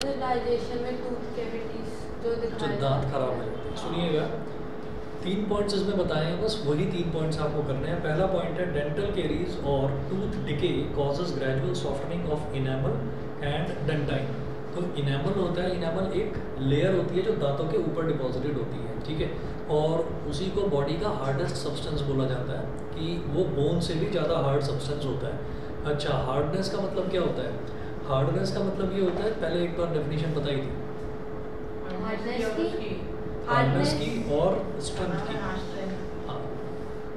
Digestion में tooth cavities जो जो दिखाए दांत खराब हो जाते हैं। सुनिएगा, 3 पॉइंट्स इसमें बताए हैं, बस वही 3 पॉइंट्स आपको करने हैं। पहला पॉइंट है डेंटल केरीज और tooth decay causes gradual softening of enamel and dentine. तो इनेमल होता है, इनेमल एक लेयर होती है जो दांतों के ऊपर डिपॉजिटेड होती है, ठीक है, और उसी को बॉडी का हार्डेस्ट सब्सटेंस बोला जाता है कि वो बोन से भी ज़्यादा हार्ड सब्सटेंस होता है। अच्छा, हार्डनेस का मतलब क्या होता है? हार्डनेस का मतलब ये होता है, पहले एक बार डेफिनेशन बताई थी, हार्डनेस की और स्ट्रेंथ की। हाँ,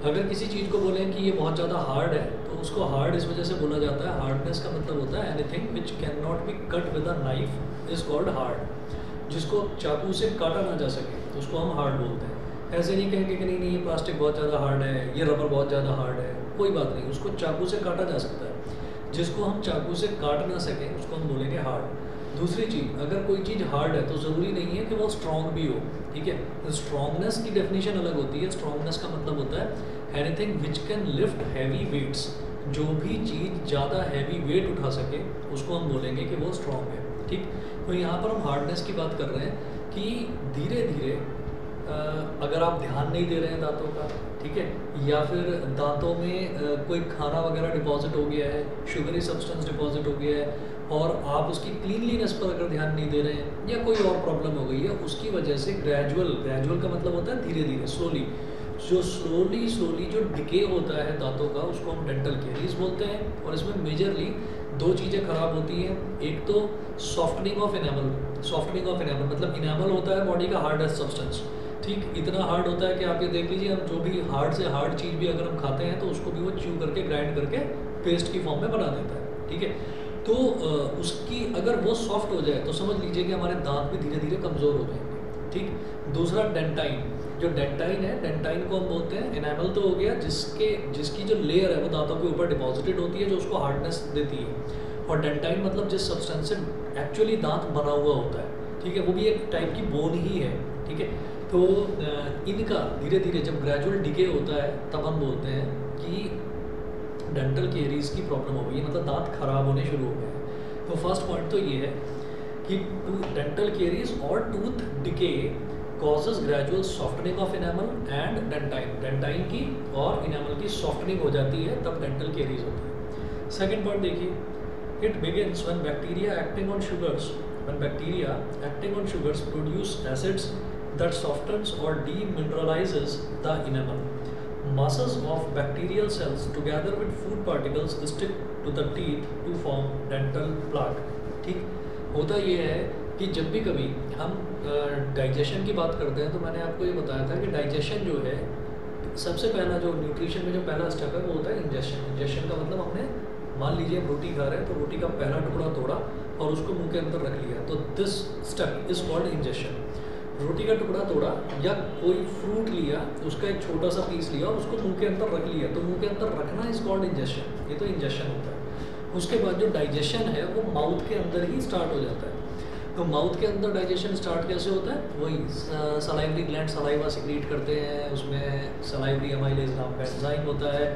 अगर किसी चीज़ को बोलें कि ये बहुत ज़्यादा हार्ड है तो उसको हार्ड इस वजह से बोला जाता है। हार्डनेस का मतलब होता है anything which can not be cut with a knife is called hard. जिसको चाकू से काटा ना जा सके तो उसको हम हार्ड बोलते हैं। ऐसे नहीं कहेंगे कि नहीं नहीं ये प्लास्टिक बहुत ज़्यादा हार्ड है, ये रबर बहुत ज़्यादा हार्ड है, कोई बात नहीं, उसको चाकू से काटा जा सकता है। जिसको हम चाकू से काट ना सकें उसको हम बोलेंगे हार्ड। दूसरी चीज़, अगर कोई चीज़ हार्ड है तो ज़रूरी नहीं है कि वो स्ट्रॉन्ग भी हो, ठीक है। स्ट्रॉन्गनेस की डेफिनेशन अलग होती है। स्ट्रॉन्गनेस का मतलब होता है anything which can lift heavy weights. जो भी चीज़ ज़्यादा हैवी वेट उठा सके उसको हम बोलेंगे कि वो स्ट्रॉन्ग है, ठीक। तो यहाँ पर हम हार्डनेस की बात कर रहे हैं कि धीरे धीरे अगर आप ध्यान नहीं दे रहे हैं दांतों का, ठीक है, या फिर दांतों में कोई खाना वगैरह डिपॉजिट हो गया है, शुगरी सब्सटेंस डिपॉजिट हो गया है और आप उसकी क्लीनलीनेस पर अगर ध्यान नहीं दे रहे हैं या कोई और प्रॉब्लम हो गई है, उसकी वजह से ग्रेजुअल का मतलब होता है धीरे धीरे, स्लोली, जो स्लोली जो डिके होता है दांतों का उसको हम डेंटल केरीज बोलते हैं। और इसमें मेजरली 2 चीज़ें खराब होती हैं। एक तो softening of enamel. Softening of enamel मतलब इनेमल होता है बॉडी का हार्डेस्ट सब्सटेंस, ठीक, इतना हार्ड होता है कि आप ये देख लीजिए, हम जो भी हार्ड से हार्ड चीज़ भी अगर हम खाते हैं तो उसको भी वो च्यू करके ग्राइंड करके पेस्ट की फॉर्म में बना देता है, ठीक है। तो उसकी अगर वो सॉफ्ट हो जाए तो समझ लीजिए कि हमारे दांत भी धीरे धीरे कमज़ोर हो जाएंगे, ठीक। दूसरा डेंटाइन, जो डेंटाइन है, डेंटाइन को हम बोलते हैं, एनामल तो हो गया जिसकी जो लेयर है वो दांतों के ऊपर डिपॉजिटेड होती है जो उसको हार्डनेस देती है। और डेंटाइन मतलब जिस सब्सटेंस से एक्चुअली दांत बना हुआ होता है, ठीक है, वो भी एक टाइप की बोन ही है, ठीक है। तो इनका धीरे धीरे जब ग्रेजुअल डिके होता है तब हम बोलते हैं कि डेंटल केरीज की प्रॉब्लम हो गई है, मतलब दांत खराब होने शुरू हो गए हैं। तो फर्स्ट पॉइंट तो ये है कि डेंटल केरीज और tooth decay causes gradual softening of enamel and dentine. Dentine की और इनेमल की सॉफ्टनिंग हो जाती है तब डेंटल केरीज होती है। सेकेंड पॉइंट देखिए, it begins when bacteria acting on sugars produce acids that softens or demineralizes the enamel. Masses of bacterial cells together with food particles stick to the teeth to form dental plaque, ठीक। होता ये है कि जब भी कभी हम digestion की बात करते हैं तो मैंने आपको ये बताया था कि डाइजेशन जो है, सबसे पहला जो न्यूट्रिशन में जो पहला स्टेप है वो होता है इंजेशन। इंजेशन का मतलब हमने, मान लीजिए हम रोटी खा रहे हैं तो रोटी का पहला टुकड़ा तोड़ा और उसको मुंह के अंदर रख लिया, तो this step is called ingestion. रोटी का टुकड़ा तोड़ा या कोई फ्रूट लिया, उसका एक छोटा सा पीस लिया और उसको मुंह के अंदर रख लिया, तो मुंह के अंदर रखना इज कॉल्ड इंजेशन। ये तो इंजेशन होता है। उसके बाद जो डाइजेशन है वो माउथ के अंदर ही स्टार्ट हो जाता है। तो माउथ के अंदर डाइजेशन स्टार्ट कैसे होता है? वही सलाइवरी ग्लैंड सलाइवा सिक्रीट करते हैं, उसमें सलाइवरी अमाइलेज नाम का एंजाइम होता है,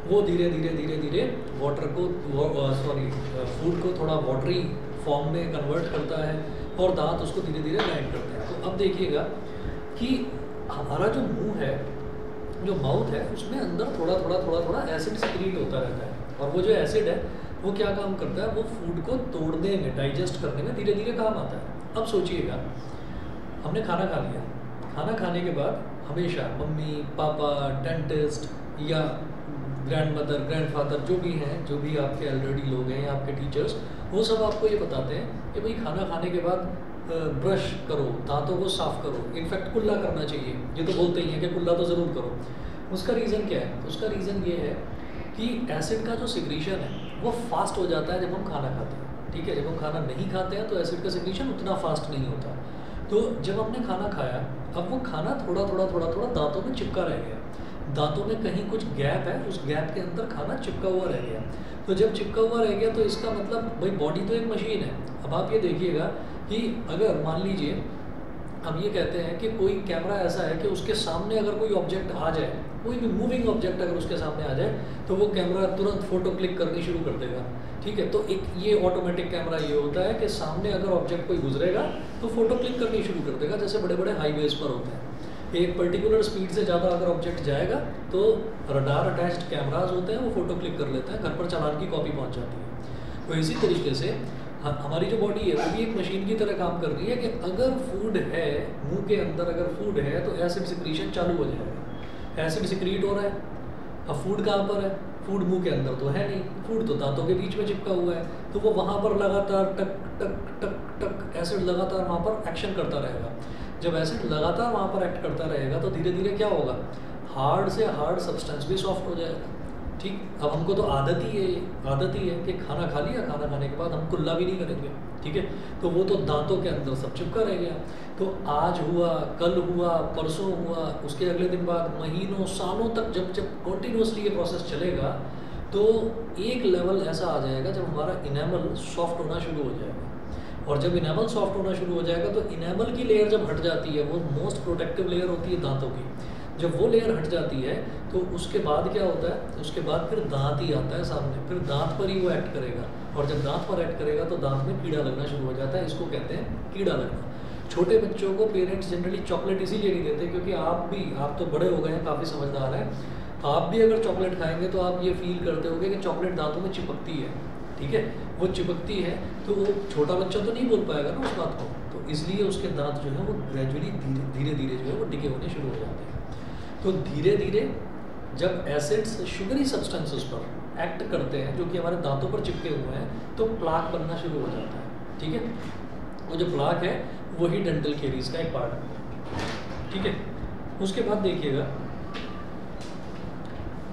वो धीरे धीरे वाटर को फूड को थोड़ा वाटरी फॉर्म में कन्वर्ट करता है और दांत उसको धीरे धीरे ग्राइंड करते हैं। तो अब देखिएगा कि हमारा जो मुंह है, जो माउथ है, उसमें अंदर थोड़ा एसिड सिक्रीट होता रहता है और वो जो एसिड है वो क्या काम करता है, वो फूड को तोड़ने में, डाइजेस्ट करने में धीरे धीरे काम आता है। अब सोचिएगा, हमने खाना खा लिया, खाना खाने के बाद हमेशा मम्मी पापा, डेंटिस्ट या ग्रैंड मदर, ग्रैंड फादर, जो भी हैं, जो भी आपके एल्डरली लोग हैं या आपके टीचर्स, वो सब आपको ये बताते हैं कि भाई खाना खाने के बाद ब्रश करो, दांतों को साफ़ करो, इनफैक्ट कुल्ला करना चाहिए। ये तो बोलते ही हैं कि कुल्ला तो ज़रूर करो। उसका रीज़न क्या है? उसका रीज़न ये है कि एसिड का जो सिक्रीशन है वो फास्ट हो जाता है जब हम खाना खाते हैं, ठीक है। जब हम खाना नहीं खाते हैं तो एसिड का सिक्रीशन उतना फास्ट नहीं होता। तो जब हमने खाना खाया, अब वो खाना थोड़ा दांतों में चिपका रह गया, दांतों में कहीं कुछ गैप है, उस गैप के अंदर खाना चिपका हुआ रह गया। तो जब चिपका हुआ रह गया तो इसका मतलब भाई बॉडी तो एक मशीन है। अब आप ये देखिएगा कि अगर मान लीजिए हम ये कहते हैं कि कोई कैमरा ऐसा है कि उसके सामने अगर कोई ऑब्जेक्ट आ जाए, कोई भी मूविंग ऑब्जेक्ट अगर उसके सामने आ जाए, तो वो कैमरा तुरंत फ़ोटो क्लिक करनी शुरू कर देगा। ठीक है, तो एक ये ऑटोमेटिक कैमरा ये होता है कि सामने अगर ऑब्जेक्ट कोई गुजरेगा तो फ़ोटो क्लिक करनी शुरू कर देगा, जैसे बड़े बड़े हाईवेज़ पर होते हैं। एक पर्टिकुलर स्पीड से ज़्यादा अगर ऑब्जेक्ट जाएगा तो रडार अटैच्ड कैमराज होते हैं, वो फ़ोटो क्लिक कर लेते हैं, घर पर चालान की कॉपी पहुँच जाती है। तो इसी तरीके से हमारी जो बॉडी है वो भी एक मशीन की तरह काम कर रही है कि अगर फूड है, मुंह के अंदर अगर फूड है तो एसिड सिक्रीशन चालू हो जाएगा। एसिड सिक्रीट हो रहा है, अब फूड कहाँ पर है? फूड मुंह के अंदर तो है नहीं, फूड तो दांतों के बीच में चिपका हुआ है, तो वो वहाँ पर लगातार टक टक टक टक एसिड लगातार वहाँ पर एक्शन करता रहेगा। जब एसिड लगातार वहाँ पर एक्ट करता रहेगा तो धीरे धीरे क्या होगा, हार्ड से हार्ड सब्सटेंस भी सॉफ्ट हो जाएगा। ठीक, अब हमको तो आदत ही है कि खाना खा लिया, खाना खाने के बाद हम कुल्ला भी नहीं करेंगे। ठीक है, तो वो तो दांतों के अंदर सब चिपका रह गया। तो आज हुआ, कल हुआ, परसों हुआ, उसके अगले दिन बाद, महीनों सालों तक जब कॉन्टीन्यूसली ये प्रोसेस चलेगा तो एक लेवल ऐसा आ जाएगा जब हमारा इनेमल सॉफ्ट होना शुरू हो जाएगा। और जब इनेमल सॉफ्ट होना शुरू हो जाएगा तो इनेमल की लेयर जब हट जाती है, वो मोस्ट प्रोटेक्टिव लेयर होती है दांतों की, जब वो लेयर हट जाती है तो उसके बाद क्या होता है, उसके बाद फिर दांत ही आता है सामने, फिर दांत पर ही वो एक्ट करेगा। और जब दांत पर एक्ट करेगा तो दांत में कीड़ा लगना शुरू हो जाता है, इसको कहते हैं कीड़ा लगना। छोटे बच्चों को पेरेंट्स जनरली चॉकलेट इसीलिए नहीं देते क्योंकि आप तो बड़े हो गए हैं, काफ़ी समझदार हैं, आप भी अगर चॉकलेट खाएंगे तो आप ये फील करते होगे कि चॉकलेट दांतों में चिपकती है। ठीक है, वो चिपकती है तो वो छोटा बच्चा तो नहीं बोल पाएगा ना उस बात को, तो इसलिए उसके दांत जो है वो ग्रेजुअली धीरे धीरे जो है वो डिके होने शुरू हो जाते हैं। तो धीरे धीरे जब एसिड्स शुगरी सब्सटेंसेस पर एक्ट करते हैं जो कि हमारे दांतों पर चिपके हुए हैं तो प्लाक बनना शुरू हो जाता है। ठीक है, वो जो प्लाक है वही डेंटल कैरीज का एक पार्ट है। ठीक है, उसके बाद देखिएगा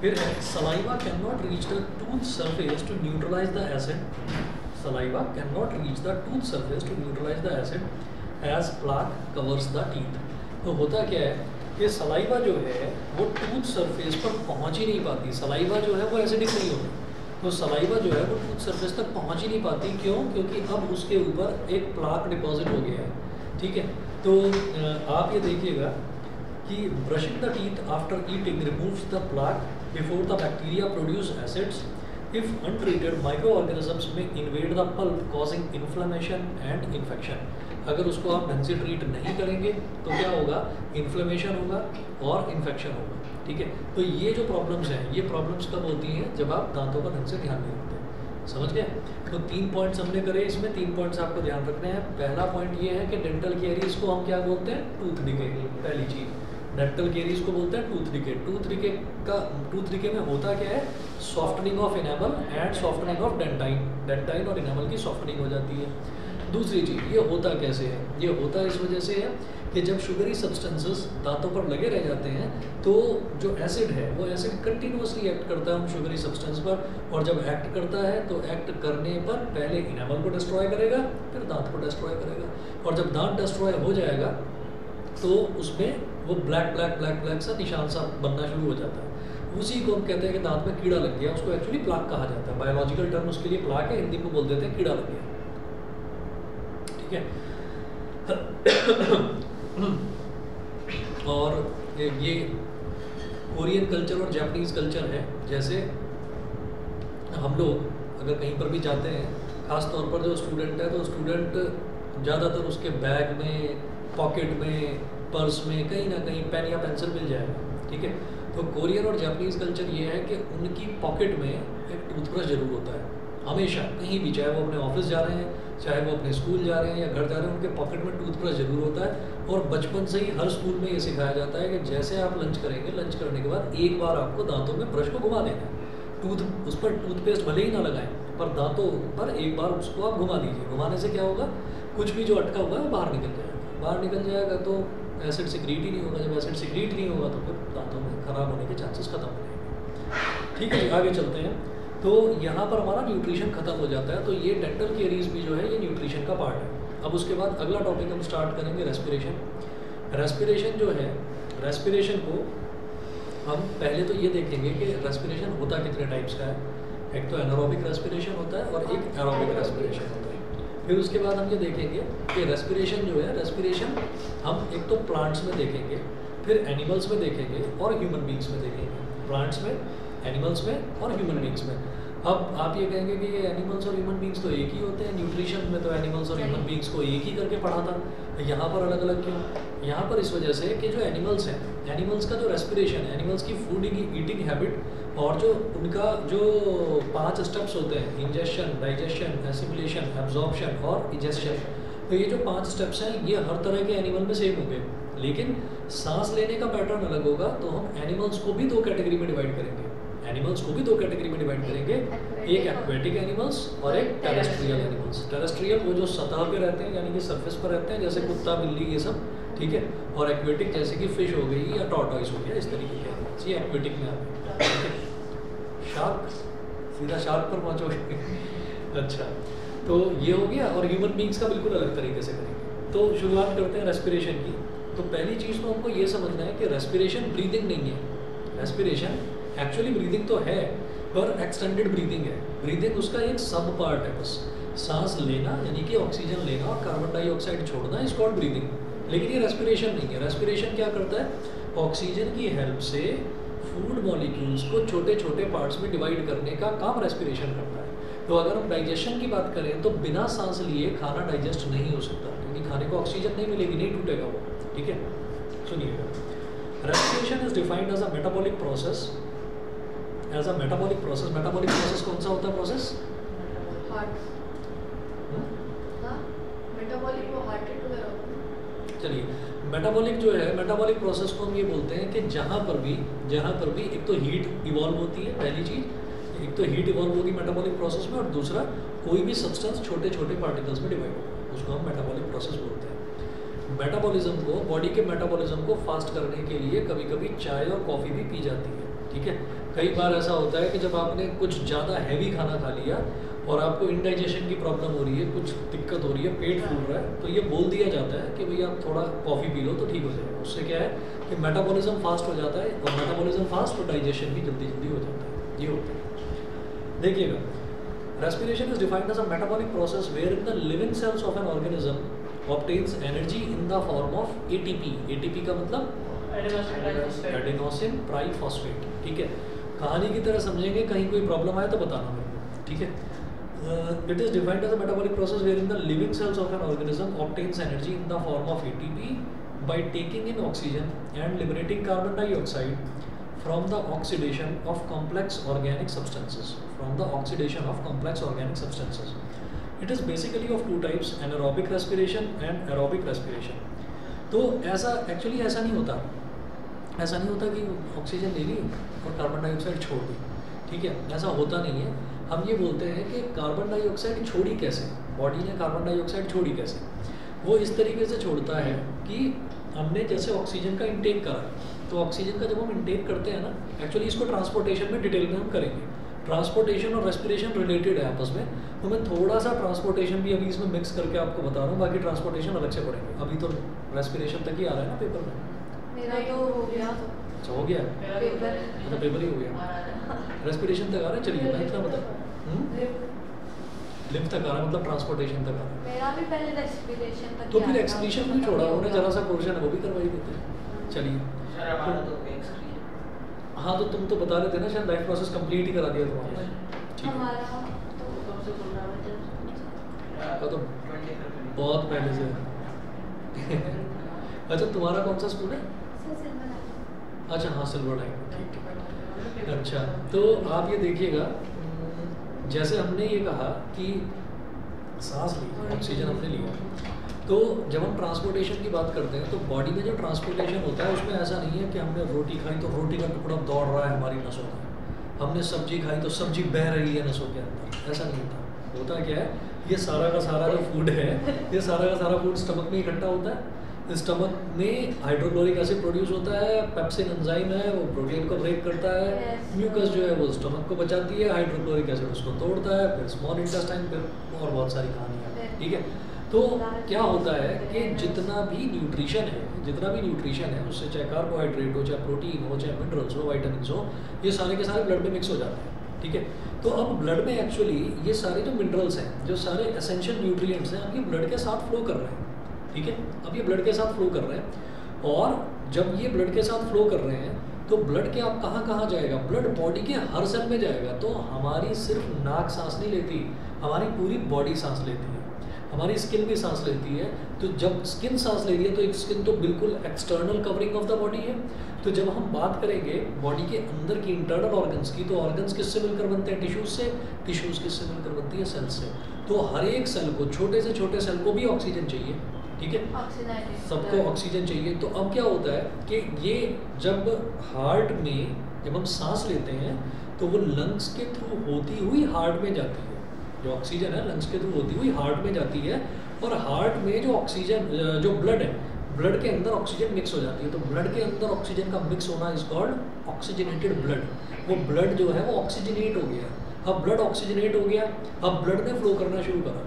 फिर है saliva can not reach the tooth surface to neutralise the acid. Saliva can not reach the tooth surface to neutralise the acid as plaque covers the teeth. तो होता क्या है कि सलाइवा जो है वो टूथ सरफेस पर पहुंच ही नहीं पाती। सलाइवा जो है वो एसिडिक नहीं होती, तो सलाइवा जो है वो टूथ सरफेस तक पहुंच ही नहीं पाती। क्यों? क्योंकि अब उसके ऊपर एक प्लाक डिपॉजिट हो गया है। ठीक है, तो आप ये देखिएगा कि brushing the teeth after eating removes the plaque before the bacteria produce acids. If untreated micro organisms may invade the pulp causing inflammation and infection. अगर उसको आप ढंग से ट्रीट नहीं करेंगे तो क्या होगा, इन्फ्लेमेशन होगा और इन्फेक्शन होगा। ठीक है, तो ये जो प्रॉब्लम्स हैं ये प्रॉब्लम्स कब होती हैं, जब आप दांतों का ढंग से ध्यान नहीं रखते। समझ गए? तो 3 पॉइंट्स हमने करे, इसमें 3 पॉइंट्स आपको ध्यान रखने हैं। पहला पॉइंट ये है कि डेंटल कैरीज को हम क्या बोलते हैं, टूथ डिके। पहली चीज़, डेंटल कैरीज को बोलते हैं टूथ डिके। टूथ डिके में होता क्या है, softening of enamel and softening of dentine. Dentine और इनेमल की सॉफ्टनिंग हो जाती है। दूसरी चीज़, ये होता कैसे है, ये होता इस वजह से है कि जब शुगरी सब्सटेंसेस दांतों पर लगे रह जाते हैं तो जो एसिड है वो एसिड कंटिन्यूसली एक्ट करता है उन शुगरी सब्सटेंस पर, और जब एक्ट करता है तो एक्ट करने पर पहले इनेमल को डिस्ट्रॉय करेगा, फिर दांत को डिस्ट्रॉय करेगा। और जब दांत डिस्ट्रॉय हो जाएगा तो उसमें वो ब्लैक ब्लैक ब्लैक ब्लैक सा निशान सा बनना शुरू हो जाता है। उसी को हम कहते हैं कि दांत में कीड़ा लग गया, उसको एक्चुअली प्लाक कहा जाता है। बायोलॉजिकल टर्म उसके लिए प्लाक है, हिंदी में बोल देते हैं कीड़ा लग गया। ठीक है, और ये कोरियन कल्चर और जापानीज़ कल्चर है। जैसे हम लोग अगर कहीं पर भी जाते हैं, ख़ास तौर पर जो स्टूडेंट है, तो स्टूडेंट ज़्यादातर उसके बैग में, पॉकेट में, पर्स में कहीं ना कहीं पेन या पेंसिल मिल जाएगा। ठीक है, तो कोरियन और जापानीज़ कल्चर ये है कि उनकी पॉकेट में एक टूथब्रश ज़रूर होता है हमेशा, कहीं भी, चाहे वो अपने ऑफिस जा रहे हैं, चाहे वो अपने स्कूल जा रहे हैं या घर जा रहे हैं, उनके पॉकेट में टूथब्रश ज़रूर होता है। और बचपन से ही हर स्कूल में ये सिखाया जाता है कि जैसे आप लंच करेंगे, लंच करने के बाद एक बार आपको दांतों में ब्रश को घुमा देना है। उस पर टूथपेस्ट भले ही ना लगाएं, पर दांतों पर एक बार उसको आप घुमा दीजिए। घुमाने से क्या होगा, कुछ भी जो अटका हुआ है वो बाहर निकल जाएगा। बाहर निकल जाएगा तो एसिड सिक्रीट ही नहीं होगा। जब एसिड सिक्रीट नहीं होगा तो फिर दांतों में खराब होने के चांसेस खत्म हो जाएंगे। ठीक है, आगे चलते हैं। तो यहाँ पर हमारा न्यूट्रिशन खत्म हो जाता है। तो ये डेंटल कैरीज भी जो है ये न्यूट्रिशन का पार्ट है। अब उसके बाद अगला टॉपिक हम स्टार्ट करेंगे, रेस्पिरेशन। रेस्पिरेशन जो है, रेस्पिरेशन को हम पहले तो ये देखेंगे कि रेस्पिरेशन होता कितने टाइप्स का है। एक तो एनारोबिक रेस्पिरेशन होता है और एक एरोबिक रेस्पिरेशन होता है। फिर उसके बाद हम ये देखेंगे कि रेस्पिरेशन जो है, रेस्पिरेशन हम एक तो प्लांट्स में देखेंगे, फिर एनिमल्स में देखेंगे और ह्यूमन बींग्स में देखेंगे। प्लांट्स में, एनिमल्स में और ह्यूमन बींग्स में। अब आप ये कहेंगे कि ये एनिमल्स और ह्यूमन बींग्स तो एक ही होते हैं, न्यूट्रिशन में तो एनिमल्स और ह्यूमन बींग्स को एक ही करके पढ़ा था, यहाँ पर अलग अलग क्यों? यहाँ पर इस वजह से कि जो एनिमल्स हैं, एनिमल्स का जो रेस्पिरेशन है, एनिमल्स की फूड ईटिंग हैबिट और जो उनका जो 5 स्टेप्स होते हैं, इंजेशन, डाइजेशन, एसिमिलेशन, एब्जॉर्प्शन और इजेशन, तो ये जो 5 स्टेप्स हैं ये हर तरह के एनिमल में सेम होंगे, लेकिन सांस लेने का पैटर्न अलग होगा। तो हम एनिमल्स को भी 2 कैटेगरी में डिवाइड करेंगे, एनिमल्स को भी 2 कैटेगरी में डिवाइड करेंगे, एक एक्वेटिक एनिमल्स और एक टेरेस्ट्रियल एनिमल्स। टेरेस्ट्रियल वो जो सतह पे रहते हैं यानी कि सरफेस पर रहते हैं, जैसे कुत्ता, बिल्ली, ये सब, ठीक है। और एक्वेटिक जैसे कि फिश हो गई या टॉर्टॉइस हो गया, इस तरीके के एनिमल्स, ये एक्वेटिक में आते हैं। शार्क, सीधा शार्क पर पहुँचोगे। अच्छा, तो ये हो गया। और ह्यूमन बींग्स का बिल्कुल अलग तरीके से करेंगे। तो शुरुआत करते हैं रेस्पिरेशन की। तो पहली चीज़ तो हमको ये समझना है कि रेस्पिरेशन ब्रीदिंग नहीं है। रेस्पिरेशन एक्चुअली ब्रीदिंग तो है, पर एक्सटेंडेड ब्रीदिंग है। ब्रीदिंग उसका एक सब पार्ट है बस। सांस लेना यानी कि ऑक्सीजन लेना और कार्बन डाइऑक्साइड छोड़ना, इज कॉल्ड ब्रीदिंग। लेकिन ये रेस्पिरेशन नहीं है। रेस्पिरेशन क्या करता है? ऑक्सीजन की हेल्प से फूड मॉलिक्यूल्स को छोटे छोटे पार्ट्स में डिवाइड करने का काम रेस्पिरेशन करता है। तो अगर हम डाइजेशन की बात करें तो बिना सांस लिए खाना डाइजेस्ट नहीं हो सकता, क्योंकि खाने को ऑक्सीजन नहीं मिलेगी, नहीं टूटेगा वो, ठीक है। सुनिएगा, respiration is defined as a metabolic process. As a metabolic process, metabolic process कौन सा होता है प्रोसेस? मेटाबॉलिक वो हार्ट रेट वगैरह होता है। चलिए, मेटाबॉलिक जो है, मेटाबॉलिक प्रोसेस को हम ये बोलते हैं कि जहाँ पर भी एक तो हीट इवॉल्व होती है, पहली चीज़, एक तो हीट इवॉल्व होगी मेटाबॉलिक प्रोसेस में, और दूसरा कोई भी सब्सटेंस छोटे छोटे पार्टिकल्स में डिवाइड होगा, उसको हम मेटाबॉलिक प्रोसेस बोलते हैं। मेटाबॉलिज्म को, बॉडी के मेटाबॉलिज्म को फास्ट करने के लिए कभी कभी चाय और कॉफ़ी भी पी जाती है, ठीक है। कई बार ऐसा होता है कि जब आपने कुछ ज़्यादा हैवी खाना खा लिया और आपको इंडाइजेशन की प्रॉब्लम हो रही है, कुछ दिक्कत हो रही है, पेट फूल रहा है, तो ये बोल दिया जाता है कि भैया आप थोड़ा कॉफ़ी पी लो तो ठीक हो जाएगा। उससे क्या है कि मेटाबॉलिज्म फास्ट हो जाता है, और मेटाबॉलिज्म फास्ट और डाइजेशन भी जल्दी जल्दी हो जाता है। ये होता है, देखिएगा, respiration is defined as a metabolic process wherein the living cells of an organism obtains energy in the form of ATP। ATP का मतलब एडेनोसिन ट्राइफॉस्फेट, ठीक है। कहानी की तरह समझेंगे, कहीं कोई प्रॉब्लम आए तो बताना मेरे को, ठीक है। It is defined as a metabolic process wherein the living cells of an organism obtains energy in the form of ATP by taking in oxygen and liberating carbon dioxide from the oxidation of complex organic substances. It is basically of 2 types, anaerobic respiration and aerobic respiration. तो ऐसा actually ऐसा नहीं होता कि oxygen ले ली और carbon dioxide छोड़ दी, ठीक है, ऐसा होता नहीं है। हम ये बोलते हैं कि कार्बन डाइऑक्साइड छोड़ी कैसे, बॉडी ने कार्बन डाइऑक्साइड छोड़ी कैसे। वो इस तरीके से छोड़ता है कि हमने जैसे ऑक्सीजन का इंटेक करा, तो ऑक्सीजन का जब हम इंटेक करते हैं ना, एक्चुअली इसको ट्रांसपोर्टेशन में डिटेल में हम करेंगे। ट्रांसपोर्टेशन और रेस्पिरेशन रिलेटेड है आपस में, तो मैं थोड़ा सा ट्रांसपोर्टेशन भी अभी इसमें मिक्स करके आपको बता रहा हूँ, बाकी ट्रांसपोर्टेशन अलग से पढ़ेंगे। अभी तो रेस्पिरेशन तक ही आ रहा है ना पेपर में। मेरा तो हो गया। अच्छा, हो गया, पेपर, अच्छा पेपर ही हो गया, रेस्पिरेशन तक आ रहा है। चलिए, मैं इतना मतलब लिफ्ट तक आ रहा है, मतलब ट्रांसपोर्टेशन तक आ रहा है। मेरा भी पहले रेस्पिरेशन तक। तो फिर एक्सक्रीशन भी छोड़ा उन्होंने, जरा सा पोर्शन है वो भी करवाई देते हैं। चलिए, हाँ, तो तुम तो बता रहे थे ना, शायद लाइफ प्रोसेस कंप्लीट ही करा दिया तुम्हारा, ठीक है। तो बहुत पहले से अच्छा, तुम्हारा कौन सा स्कूल है? अच्छा, हाँ, सिल्वर लाइन, ठीक। अच्छा, तो आप ये देखिएगा, जैसे हमने ये कहा कि सांस ली, ऑक्सीजन हमने लिया, तो जब हम ट्रांसपोर्टेशन की बात करते हैं तो बॉडी में जो ट्रांसपोर्टेशन होता है उसमें ऐसा नहीं है कि हमने रोटी खाई तो रोटी का टुकड़ा दौड़ रहा है हमारी नसों में, हमने सब्जी खाई तो सब्जी बह रही है नसों के अंदर, ऐसा नहीं होता। होता क्या है, ये सारा का सारा जो फूड है, ये सारा का सारा फूड स्टमक में इकट्ठा होता है। स्टमक में हाइड्रोक्लोरिक एसिड प्रोड्यूस होता है, पेप्सिन एंजाइम है, वो प्रोटीन को ब्रेक करता है, म्यूकस जो है वो स्टमक को बचाती है, हाइड्रोक्लोरिक एसिड उसको तोड़ता है, फिर स्मॉल इंटेस्टाइन, फिर और बहुत सारी कहानियाँ, ठीक है। तो क्या होता है कि जितना भी न्यूट्रिशन है उससे, चाहे कार्बोहाइड्रेट हो, चाहे प्रोटीन हो, चाहे मिनरल्स हो, वाइटामिन्स हो, ये सारे के सारे ब्लड में मिक्स हो जाते हैं। ठीक है। तो अब ब्लड में एक्चुअली ये सारे जो मिनरल्स हैं, जो सारे एसेंशियल न्यूट्रिएंट्स हैं, अब ये ब्लड के साथ फ्लो कर रहे हैं, ठीक है। अब ये ब्लड के साथ फ्लो कर रहे हैं, और जब ये ब्लड के साथ फ्लो कर रहे हैं तो ब्लड के आप कहाँ कहाँ जाएगा, ब्लड बॉडी के हर सेल में जाएगा। तो हमारी सिर्फ नाक सांस नहीं लेती, हमारी पूरी बॉडी सांस लेती है, हमारी स्किन भी सांस लेती है। तो जब स्किन सांस ले रही है तो एक स्किन तो बिल्कुल external covering of the body है। तो जब हम बात करेंगे बॉडी के अंदर की इंटरनल ऑर्गन्स की, तो ऑर्गन्स किससे मिलकर बनते हैं, टिश्यूज से, टिश्यूज किससे मिलकर बनती है, सेल से। तो हर एक सेल को, छोटे से छोटे सेल को भी ऑक्सीजन चाहिए, ठीक है, सबको ऑक्सीजन चाहिए। तो अब क्या होता है कि ये जब हार्ट में जब हम सांस लेते हैं तो वो लंग्स के थ्रू होती हुई हार्ट में जाती है, जो ऑक्सीजन है लंग्स के थ्रू होती हुई हार्ट में जाती है, और हार्ट में जो ऑक्सीजन, जो ब्लड है, ब्लड के अंदर ऑक्सीजन मिक्स हो जाती है। तो ब्लड के अंदर ऑक्सीजन का मिक्स होना इज कॉल्ड ऑक्सीजनेटेड ब्लड। वो ब्लड जो है वो ऑक्सीजनेट हो गया। अब ब्लड ऑक्सीजनेट हो गया, अब ब्लड ने फ्लो करना शुरू करा,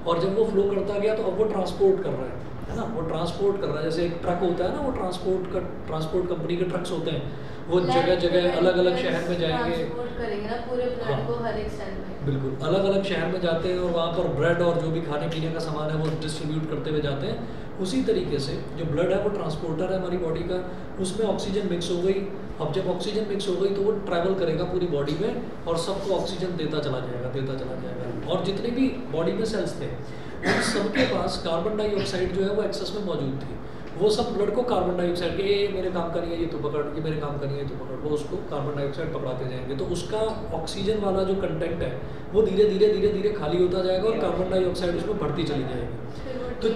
और जब वो फ्लो करता गया तो अब वो ट्रांसपोर्ट कर रहा है ना, वो ट्रांसपोर्ट कर रहा है। जैसे एक ट्रक होता है ना, वो ट्रांसपोर्ट कंपनी के ट्रक्स होते हैं, वो जगह जगह अलग अलग शहर में जाएंगे, ट्रांसपोर्ट करेंगे ना पूरे ब्लड को हर एक सेल में, बिल्कुल अलग अलग शहर में जाते हैं, और वहाँ पर ब्रेड और जो भी खाने पीने का सामान है वो डिस्ट्रीब्यूट करते हुए जाते हैं। उसी तरीके से जो ब्लड है वो ट्रांसपोर्टर है हमारी बॉडी का, उसमें ऑक्सीजन मिक्स हो गई। अब जब ऑक्सीजन मिक्स हो गई तो वो ट्रैवल करेगा पूरी बॉडी में, और सबको ऑक्सीजन देता चला जाएगा। और जितने भी बॉडी में सेल्स थे उन सबके पास कार्बन डाइऑक्साइड जो है वो एक्सेस में मौजूद थी। वो सब ब्लड को कार्बन डाइऑक्साइड के, ये मेरे काम का नहीं है ये तो पकड़, ये मेरे काम का नहीं है तो पकड़, वो उसको कार्बन डाइऑक्साइड पकड़ाते जाएंगे। तो उसका ऑक्सीजन वाला जो कंटेंट है वो धीरे धीरे खाली होता जाएगा, और कार्बन डाइऑक्साइड उसमें बढ़ती चली जाएगी। तो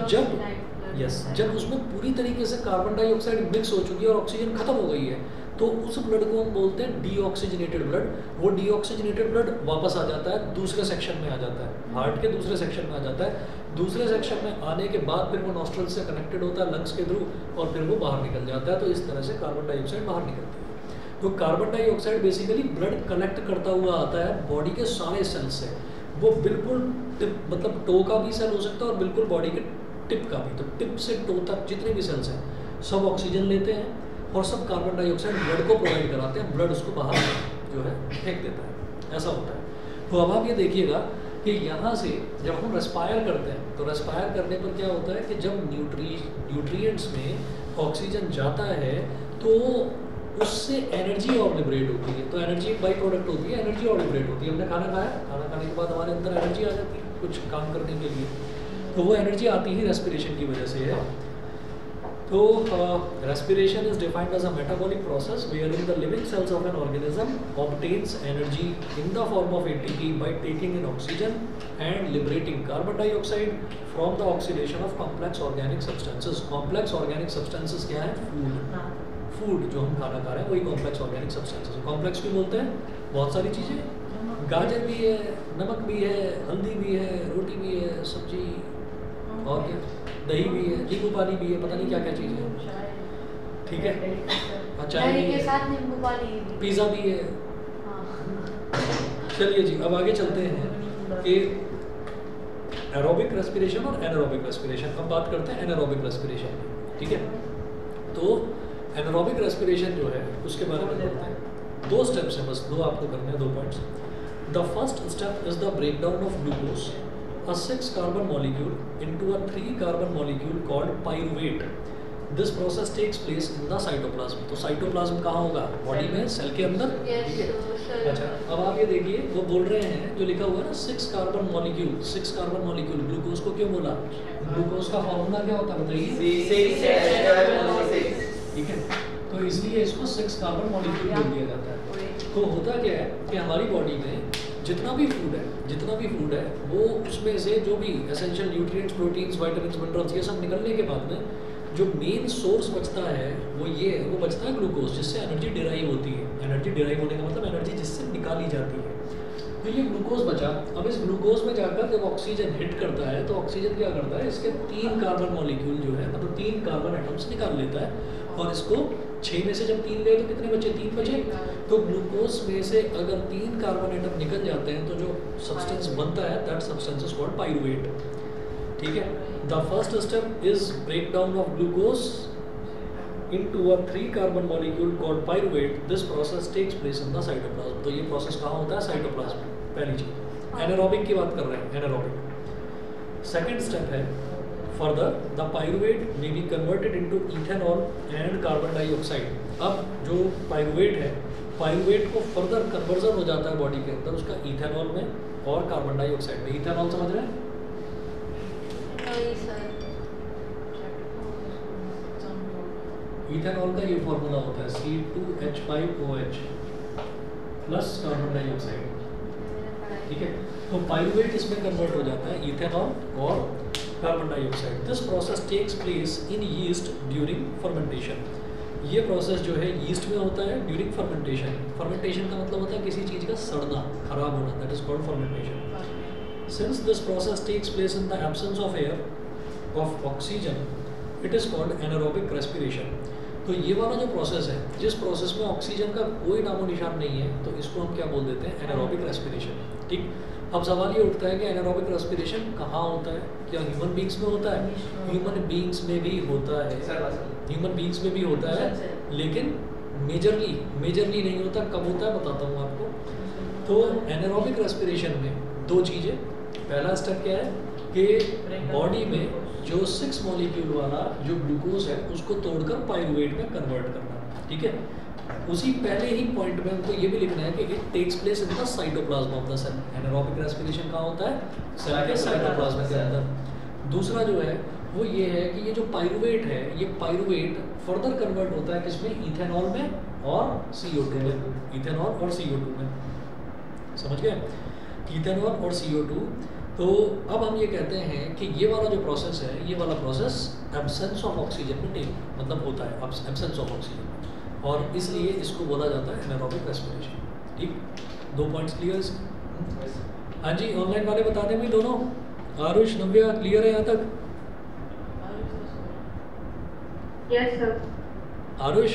जब उसमें पूरी तरीके से कार्बन डाइऑक्साइड मिक्स हो चुकी है और ऑक्सीजन खत्म हो गई है, तो उस ब्लड को हम बोलते हैं डीऑक्सीजनेटेड ब्लड। वो डीऑक्सीजनेटेड ब्लड वापस आ जाता है, दूसरे सेक्शन में आ जाता है, हार्ट के दूसरे सेक्शन में आ जाता है। दूसरे सेक्शन में आने के बाद फिर वो नॉस्ट्रल से कनेक्टेड होता है लंग्स के थ्रू, और फिर वो बाहर निकल जाता है। तो इस तरह से कार्बन डाइऑक्साइड बाहर निकलती है। तो carbon dioxide basically blood collect करता हुआ आता है बॉडी के सारे सेल से। वो बिल्कुल टिप, मतलब टो का भी सेल हो सकता है और बिल्कुल बॉडी के टिप का भी। तो टिप से टो तक जितने भी सेल्स हैं सब ऑक्सीजन लेते हैं, और सब कार्बन डाइऑक्साइड ब्लड को प्रोवाइड कराते हैं। ब्लड उसको बाहर जो है फेंक देता है, ऐसा होता है। तो अब आप ये देखिएगा कि यहाँ से जब हम रेस्पायर करते हैं, तो रेस्पायर करने पर क्या होता है कि जब न्यूट्रिएंट्स में ऑक्सीजन जाता है तो उससे एनर्जी और लिबरेट होती है। तो एनर्जी एक बाई प्रोडक्ट होती है, एनर्जी और लिबरेट होती है। हमने खाना खाया, खाना खाने के बाद हमारे अंदर एनर्जी आ जाती है कुछ काम करने के लिए, तो वो एनर्जी आती ही रेस्पिरेशन की वजह से है। तो respiration is defined as a metabolic process wherein the living cells of an organism obtains energy in the form of ATP by taking in oxygen and liberating carbon dioxide from the oxidation of complex organic substances. Complex organic substances क्या है? Food जो हम खाना खा रहे हैं वही complex organic substances। complex क्यों बोलते हैं? बहुत सारी चीज़ें, गाजर भी है, नमक भी है, हल्दी भी है, रोटी भी है, सब्जी और क्या, दही भी है, नींबू पानी भी है, पता नहीं क्या क्या चीज़ है, ठीक है, चाय भी है, पिज़्ज़ा भी है। चलिए जी, अब आगे चलते हैं कि एरोबिक रेस्पिरेशन और एनारोबिक रेस्पिरेशन। अब बात करते हैं एनारोबिक रेस्पिरेशन की, ठीक है। तो एनारोबिक रेस्पिरेशन जो है उसके बारे में बोलते हैं। 2 स्टेप्स हैं, बस 2 आपको करने हैं, 2 points. The first step is the breakdown of glucose, a 6 carbon molecule, into a 3 carbon molecule called pyruvate. This process takes place in the cytoplasm. तो साइटोप्लाज्म कहाँ होगा? बॉडी में, सेल के अंदर, ठीक है। अच्छा, अब आप ये देखिए, वो बोल रहे हैं जो लिखा हुआ है ना 6 carbon molecule, 6 carbon molecule. Glucose को क्यों बोला? ग्लूकोज का फॉर्मूला क्या होता है बताइए? ठीक है, तो इसलिए इसको 6 कार्बन मॉलिक्यूल बोल दिया जाता है। तो होता क्या है कि हमारी बॉडी में जितना भी फूड है वो उसमें से जो भी essential nutrients, proteins, vitamins, minerals ये सब निकलने के बाद में जो मेन सोर्स बचता है वो बचता है ग्लूकोज, जिससे एनर्जी डिराइव होती है। एनर्जी डिराइव होने का मतलब एनर्जी जिससे निकाली जाती है। तो ये ग्लूकोज बचा। अब इस ग्लूकोज में जाकर जब ऑक्सीजन हिट करता है तो ऑक्सीजन क्या करता है, इसके 3 कार्बन मॉलिक्यूल जो है, मतलब 3 कार्बन एटम्स निकाल लेता है, और इसको 6 में से जब 3 गए तो कितने बचे? 3 बचे। तो ग्लूकोज में से अगर 3 कार्बन एटम निकल जाते हैं तो जो सब्सटेंस बनता है that substance is called pyruvate, ठीक है। The first step is breakdown of glucose into a 3 carbon molecule called pyruvate. This process takes place in the cytoplasm. तो ये प्रोसेस कहाँ होता है? साइटोप्लाज्म में। पहली चीज एनारोबिक की बात कर रहे हैं, एनारोबिक। सेकंड स्टेप है further the pyruvate may be converted into ethanol and carbon dioxide. अब जो पाइरुवेट है, पाइरुवेट को फर्दर कन्वर्जन हो जाता है बॉडी के अंदर उसका इथेनॉल में और कार्बन डाइऑक्साइड में। इथेनॉल समझ रहे हैं? नहीं सर। इथेनॉल का ये फॉर्मूला होता है C2H5OH प्लस कार्बन डाइऑक्साइड। ठीक है, तो पाइरुवेट इसमें कन्वर्ट हो जाता है इथेनॉल और carbon dioxide. This process takes place in yeast during fermentation. ये प्रोसेस जो है यीस्ट में होता है ड्यूरिंग फर्मेंटेशन। फर्मेंटेशन का मतलब होता है किसी चीज़ का सड़ना, खराब होना, that is called fermentation. Since this process takes place in the absence of air of oxygen, it is called anaerobic respiration. तो ये वाला जो प्रोसेस है, जिस प्रोसेस में ऑक्सीजन का कोई नामो निशान नहीं है, तो इसको हम क्या बोल देते हैं? Anaerobic respiration. ठीक, अब सवाल ये उठता है कि एनारोबिक रेस्पिरेशन कहाँ होता है? क्या ह्यूमन बींग्स में होता है? ह्यूमन बींग्स में भी होता है, ह्यूमन बींग्स में भी होता है, लेकिन मेजरली नहीं होता। कब होता है बताता हूँ आपको। तो एनारोबिक रेस्पिरेशन में दो चीज़ें। पहला स्टेप क्या है कि बॉडी में जो 6 मॉलिक्यूल वाला जो ग्लूकोज है उसको तोड़कर पाइरुवेट में कन्वर्ट करना। ठीक है, उसी पहले ही पॉइंट में हमको ये भी लिखना है कि it takes place in the cytoplasm of the cell. Anaerobic respiration कहाँ होता है? सेल के साइटोप्लाज्म के अंदर। दूसरा जो है वो ये है कि ये जो पाइरुवेट है, ये पाइरुवेट फर्दर कन्वर्ट होता है किसमें? इथेनॉल में और CO2 में। इथेनॉल और CO2 में, समझ गए? इथेनॉल और CO2। तो अब हम ये कहते हैं कि ये वाला जो प्रोसेस है, ये वाला प्रोसेस एब्सेंस ऑफ ऑक्सीजन में टेक मतलब होता है, एब्सेंस ऑफ ऑक्सीजन, और इसलिए इसको बोला जाता है एनारोबिक रेस्पिरेशन। ठीक, 2 पॉइंट्स क्लियर? हाँ जी, ऑनलाइन वाले बता दें भाई दोनों। आरुष, नव्या, क्लियर है यहाँ तक? Yes sir. आरुष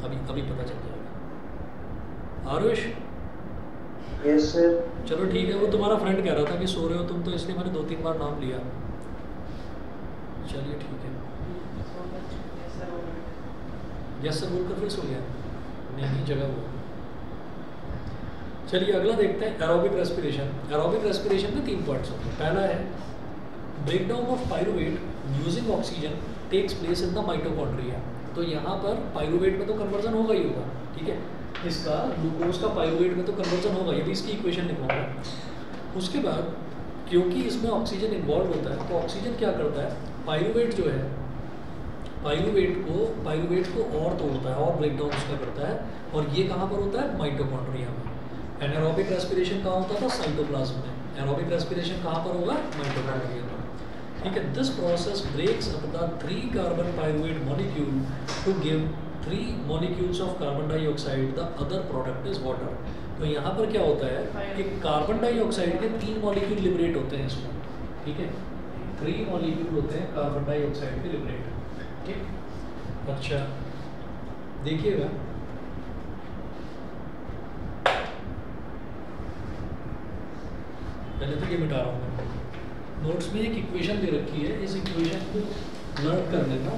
अभी पता चल जाएगा। Aarush yes sir. चलो ठीक है, वो तुम्हारा फ्रेंड कह रहा था कि सो रहे हो तुम, तो इसलिए मैंने 2-3 बार नाम लिया। चलिए ठीक है, यस सर बोलकर फिर सो गया। नहीं जगह वो। चलिए अगला देखते हैं, एरोबिक रेस्पिरेशन। एरोबिक रेस्पिरेशन में 3 पॉइंट्स होते हैं। पहला है breakdown of pyruvate using oxygen takes place in the mitochondria. तो यहाँ पर पाइरुवेट में तो कन्वर्जन होगा ही होगा। ठीक है, इसका ग्लूकोज का पाइरुवेट में तो कन्वर्जन होगा, ये भी इसकी इक्वेशन लिखूंगा। उसके बाद क्योंकि इसमें ऑक्सीजन इन्वॉल्व होता है, तो ऑक्सीजन क्या करता है? पाइरुवेट जो है, पाइरुवेट को और तोड़ता है और ब्रेकडाउन उसका करता है, और ये कहाँ पर होता है? माइटोकॉन्ड्रिया में। एनारोबिक रेस्पिरेशन कहाँ होता था? साइटोप्लाज्म में। एरोबिक रेस्पिरेशन कहाँ पर होगा? माइटोकॉन्ड्रिया में। ठीक है, this process breaks up the 3 carbon pyruvate molecule to give 3 molecules of carbon dioxide, the other product is water। तो यहाँ पर क्या होता है कि कार्बन डाइऑक्साइड के 3 मॉलिक्यूल लिबरेट होते हैं इसमें। ठीक है, 3 मॉलिक्यूल होते हैं कार्बन डाइऑक्साइड के लिबरेट। ठीक, अच्छा देखिएगा, पहले तो ये मिटा रहा हूँ। नोट्स में एक इक्वेशन दे रखी है, इस इक्वेशन को लर्न कर लेना।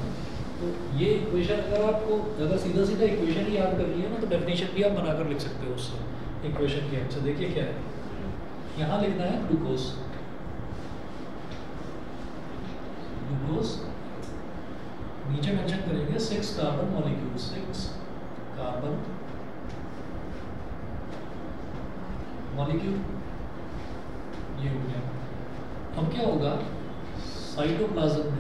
तो ये इक्वेशन अगर सीधा इक्वेशन ही याद कर लिया ना, तो डेफिनेशन भी आप बनाकर लिख सकते हो उससे, इक्वेशन की हेल्प से। देखिए क्या है, यहाँ लिखना है ग्लूकोज। नीचे मेंशन करेंगे 6 कार्बन मॉलिक्यूल, 6 कार्बन मॉलिक्यूल, ये हो गया। अब क्या होगा? साइटोप्लाज्म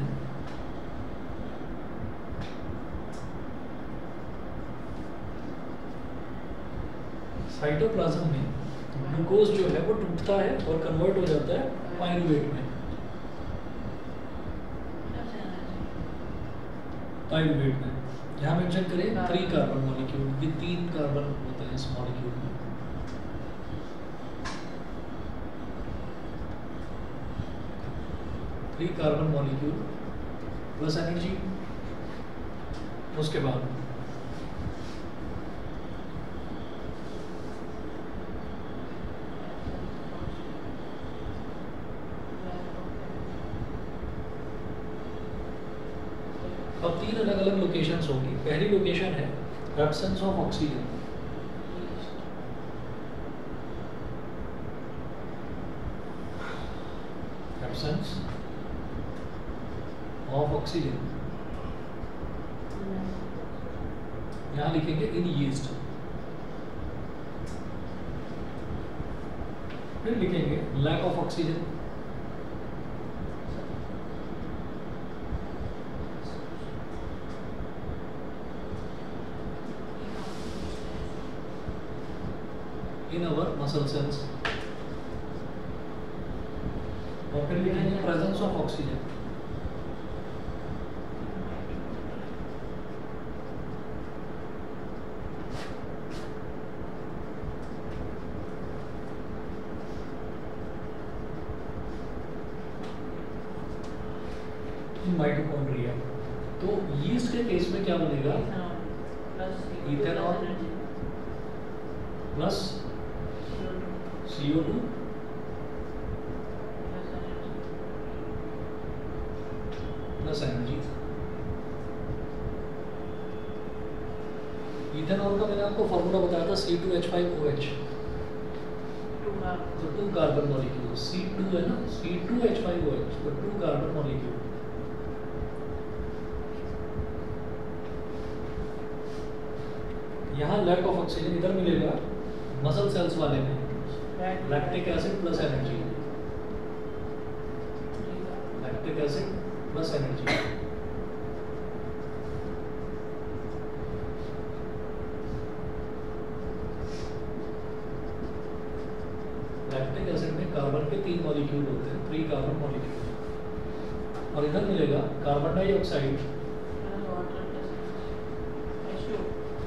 में ग्लूकोज जो है वो टूटता है और कन्वर्ट हो जाता है पाइरुवेट में। यहाँ मेंशन करें 3 कार्बन मॉलिक्यूल, ये 3 कार्बन होते हैं इस मॉलिक्यूल में। Three carbon molecule plus energy. उसके बाद अब 3 अलग अलग लोकेशंस होगी। पहली लोकेशन है absence of oxygen, absence of oxygen, यहाँ लिखेंगे इन यीस्ट। फिर लिखेंगे lack of oxygen, in our muscle cells, और फिर लिखेंगे प्रेजेंस ऑफ ऑक्सीजन, माइटोकॉन्ड्रिया। तो यीस्ट के केस में क्या बनेगा? Ethanol plus CO2 plus energy. Ethanol का मैंने आपको फॉर्मूला बताया था C2H5OH, तो 2 कार्बन मॉलिक्यूल, C2 है ना, C2H5OH, तो 2 कार्बन मॉलिक्यूल। यहाँ लैक ऑफ ऑक्सीजन इधर मिलेगा मसल सेल्स वाले में, lactic acid plus energy, lactic acid plus energy. Lactic acid में कार्बन के 3 मॉलिक्यूल होते हैं, 3 कार्बन मॉलिक्यूल, और इधर मिलेगा carbon dioxide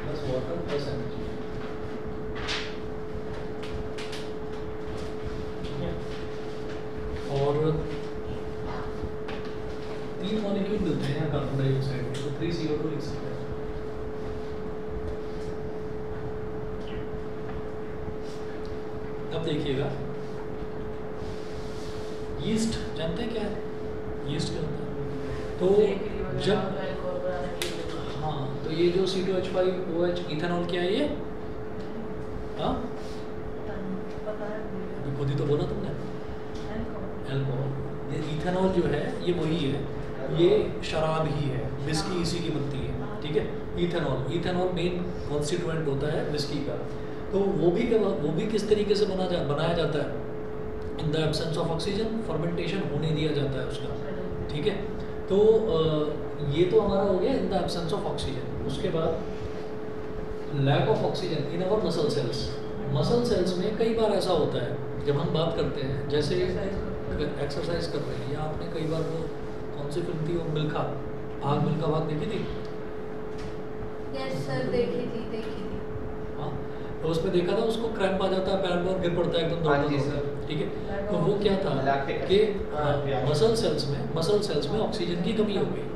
plus water plus energy. और 3 मॉलिक्यूल मिलते हैं यहाँ कार्बन डाइऑक्साइड में, तो 3CO2 लिख सकते हैं। अब देखिएगा यीस्ट, जानते हैं क्या है यीस्ट क्या होता है? तो जब हाँ, तो ये जो C2H5OH इथेनॉल क्या है ये? हाँ, अभी खुद ही तो बोला तुमने, अल्कोहल। ये इथेनॉल जो है ये वही है, ये शराब ही है, विस्की इसी की बनती है, ठीक है। इथेनॉल मेन कॉन्स्टिट्यूएंट होता है विस्की का। तो वो भी किस तरीके से बनाया जाता है? इन the absence of oxygen, fermentation होने दिया जाता है उसका, ठीक है। तो ये तो हमारा हो गया in the absence of oxygen. उसके बाद lack of oxygen in our muscle cells. Muscle cells में कई बार ऐसा होता है जब हम बात करते हैं, जैसे एक्सरसाइज कर रहे हैं, या आपने कई बार वो कौन सी फिल्म थी वो मिल्खा भाग देखी थी? यस सर, देखी थी। हाँ, तो उसमें देखा था उसको क्रैम्प आ जाता है पैर में और गिर पड़ता है एकदम दौड़ता, ठीक है। तो वो क्या था कि मसल सेल्स में ऑक्सीजन की कमी हो गई,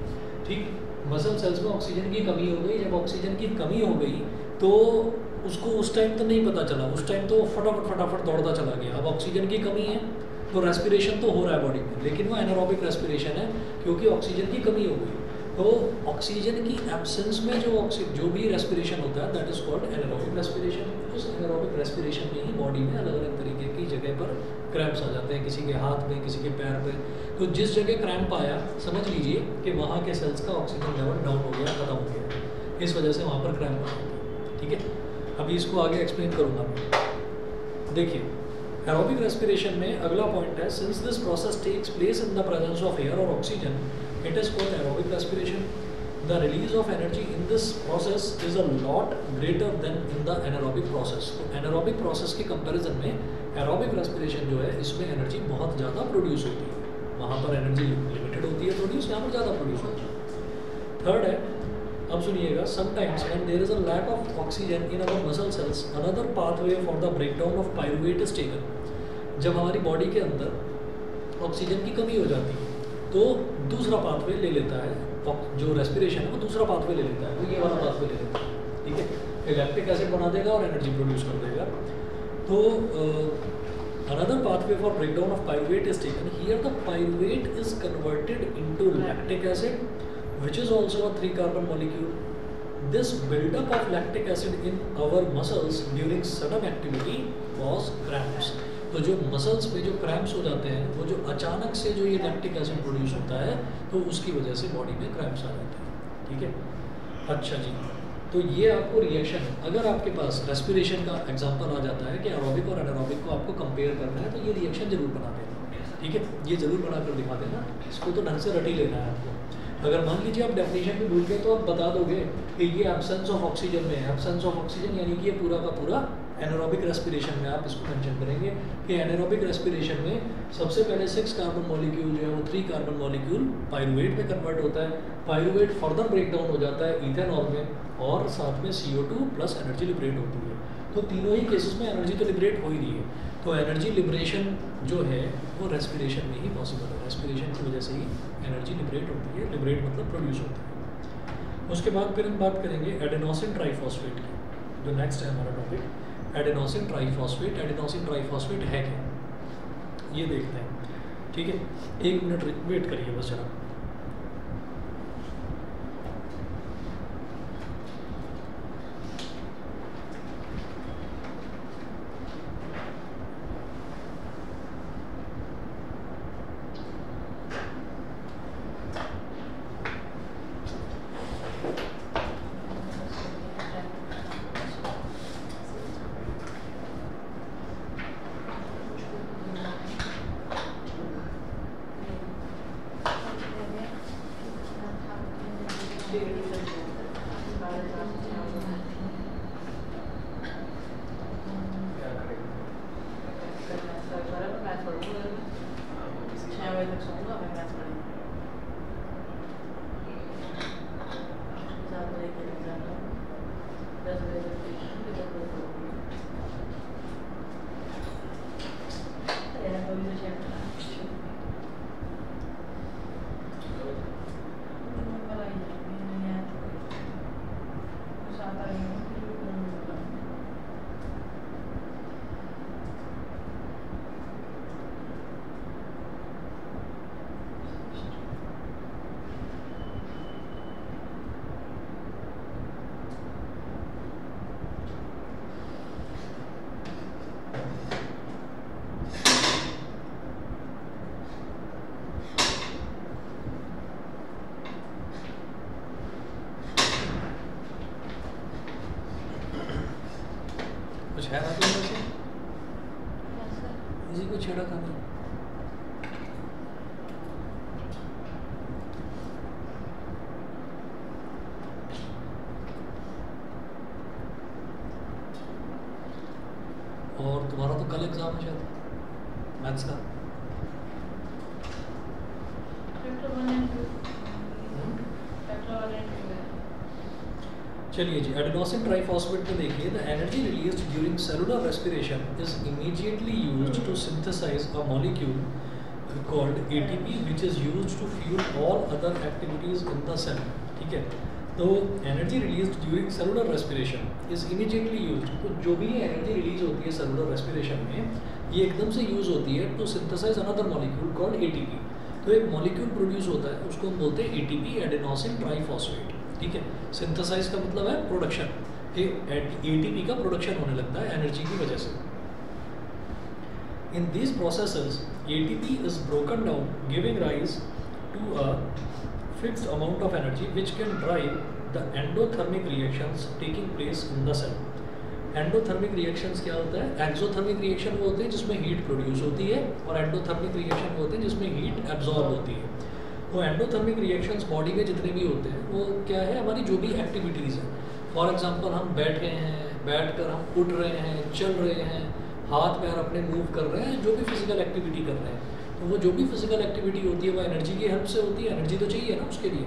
ठीक। मसल सेल्स में ऑक्सीजन की कमी हो गई। जब ऑक्सीजन की कमी हो गई तो उसको उस टाइम तो नहीं पता चला, उस टाइम तो फटाफट दौड़ता चला गया। अब ऑक्सीजन की कमी है तो रेस्पिरेशन तो हो रहा है बॉडी में, लेकिन वो एनारोबिक रेस्पिरेशन है क्योंकि ऑक्सीजन की कमी हो गई। तो ऑक्सीजन की एब्सेंस में जो भी रेस्पिरेशन होता है that is called anaerobic respiration. उस एनारोबिक रेस्पिरेशन में ही बॉडी में अलग अलग तरीके की जगह पर क्रैम्प्स आ जाते हैं, किसी के हाथ में, किसी के पैर पे। तो जिस जगह क्रैम्प आया समझ लीजिए कि वहाँ के सेल्स का ऑक्सीजन लेवल डाउन हो गया, खत्म हो गया, इस वजह से वहाँ पर क्रैम्प आ गया, ठीक है। अभी इसको आगे एक्सप्लेन करूँगा मैं। देखिए एरोबिक रेस्पिरेशन में अगला पॉइंट है, since this process takes place in the presence of air और oxygen, it is called aerobic respiration. The release of energy in this process is a lot greater than in the anaerobic process. तो anaerobic process के comparison में aerobic respiration जो है इसमें energy बहुत ज़्यादा produce होती है, वहाँ पर एनर्जी लिमिटेड होती है प्रोड्यूस, यहाँ पर ज़्यादा प्रोड्यूस होती है। थर्ड है, अब सुनिएगा, sometimes when there is a lack of oxygen in our muscle cells another pathway for the breakdown of pyruvate is taken. जब हमारी बॉडी के अंदर ऑक्सीजन की कमी हो जाती है तो दूसरा पाथवे ले लेता है, जो रेस्पिरेशन है वो दूसरा पाथवे ले लेता है, वो ये वाला पाथवे ले लेता है, ठीक है। लैक्टिक एसिड बना देगा और एनर्जी प्रोड्यूस कर देगा। तो another pathway for breakdown of pyruvate is taken. Here the pyruvate is converted into lactic acid which is also a 3 carbon molecule. This buildup of lactic acid in our muscles during sudden activity cause cramps. तो जो muscles पे जो cramps हो जाते हैं, वो जो अचानक से जो ये लैक्टिक एसिड प्रोड्यूस होता है, तो उसकी वजह से बॉडी में क्रैम्प्स आ जाते हैं, ठीक है। अच्छा जी, तो ये आपको रिएक्शन, अगर आपके पास रेस्पिरेशन का एग्जांपल आ जाता है कि एरोबिक और एनारोबिक को आपको कंपेयर करना है, तो ये रिएक्शन जरूर बना देना, ठीक है, ये जरूर बना कर दिखा देना, इसको तो ढंग से रट ही लेना है आपको। अगर मान लीजिए आप डेफिनेशन भी भूल गए तो आप बता दोगे कि ये एब्सेंस ऑफ ऑक्सीजन में है, एब्सेंस ऑफ ऑक्सीजन यानी कि ये पूरा का पूरा एनारोबिक रेस्पिरेशन में आप इसको मेंशन करेंगे कि एनारोबिक रेस्पिरेशन में सबसे पहले 6 कार्बन मॉलिक्यूल जो है वो 3 कार्बन मॉलिक्यूल पायरुवेट में कन्वर्ट होता है, पायरुवेट फर्दर ब्रेक डाउन हो जाता है इथेनॉल में, और साथ में CO2 प्लस एनर्जी लिबरेट होती है। तो तीनों ही केसेस में एनर्जी तो लिबरेट हो ही रही है, तो एनर्जी लिबरेशन जो है वो रेस्पिरेशन में ही पॉसिबल है, रेस्पिरेशन की वजह से ही एनर्जी लिबरेट होती है, लिबरेट मतलब प्रोड्यूस होता है। उसके बाद फिर हम बात करेंगे एडेनोसिन ट्राइफॉस्फेट की, जो नेक्स्ट है हमारा topic, adenosine triphosphate. Adenosine triphosphate है क्या, ये देखते हैं, ठीक है, 1 मिनट वेट करिए बस जरा। कुछ है आपके अंदर से इसी को छेड़ा खाना, और तुम्हारा तो कल एग्जाम है शायद मैथ्स का। चलिए जी, एडेनोसिन ट्राइफॉस्फेट में देखिए, the energy released during cellular respiration is immediately used to synthesise a molecule called ATP which is used to fuel all other activities in the cell, ठीक है। तो energy released during cellular respiration is immediately used, तो जो भी energy release होती है cellular respiration में, ये एकदम से यूज होती है to synthesise another molecule called ATP। तो एक मॉलिक्यूल प्रोड्यूस होता है, उसको हम बोलते हैं ATP, एडेनोसिन ट्राइफॉस्फेट, ठीक है। सिंथेसाइज का मतलब है प्रोडक्शन, ATP का प्रोडक्शन होने लगता है एनर्जी की वजह से। In these processes ATP is broken down giving rise to a fixed amount of energy which can drive the endothermic reactions taking place in the cell. Endothermic reactions क्या होता है, एक्सोथर्मिक रिएक्शन वो होते हैं जिसमें हीट प्रोड्यूस होती है, और एंडोथर्मिक रिएक्शन वो होते हैं जिसमें हीट एब्जॉर्ब होती है। तो एंडोथर्मिक रिएक्शंस बॉडी में जितने भी होते हैं वो क्या है, हमारी जो भी एक्टिविटीज़ हैं, फॉर एग्जांपल हम बैठे हैं, बैठकर हम उठ रहे हैं, चल रहे हैं, हाथ पैर अपने मूव कर रहे हैं, जो भी फिजिकल एक्टिविटी कर रहे हैं, तो वो जो भी फिजिकल एक्टिविटी होती है वो एनर्जी की हेल्प से होती है, एनर्जी तो चाहिए ना उसके लिए,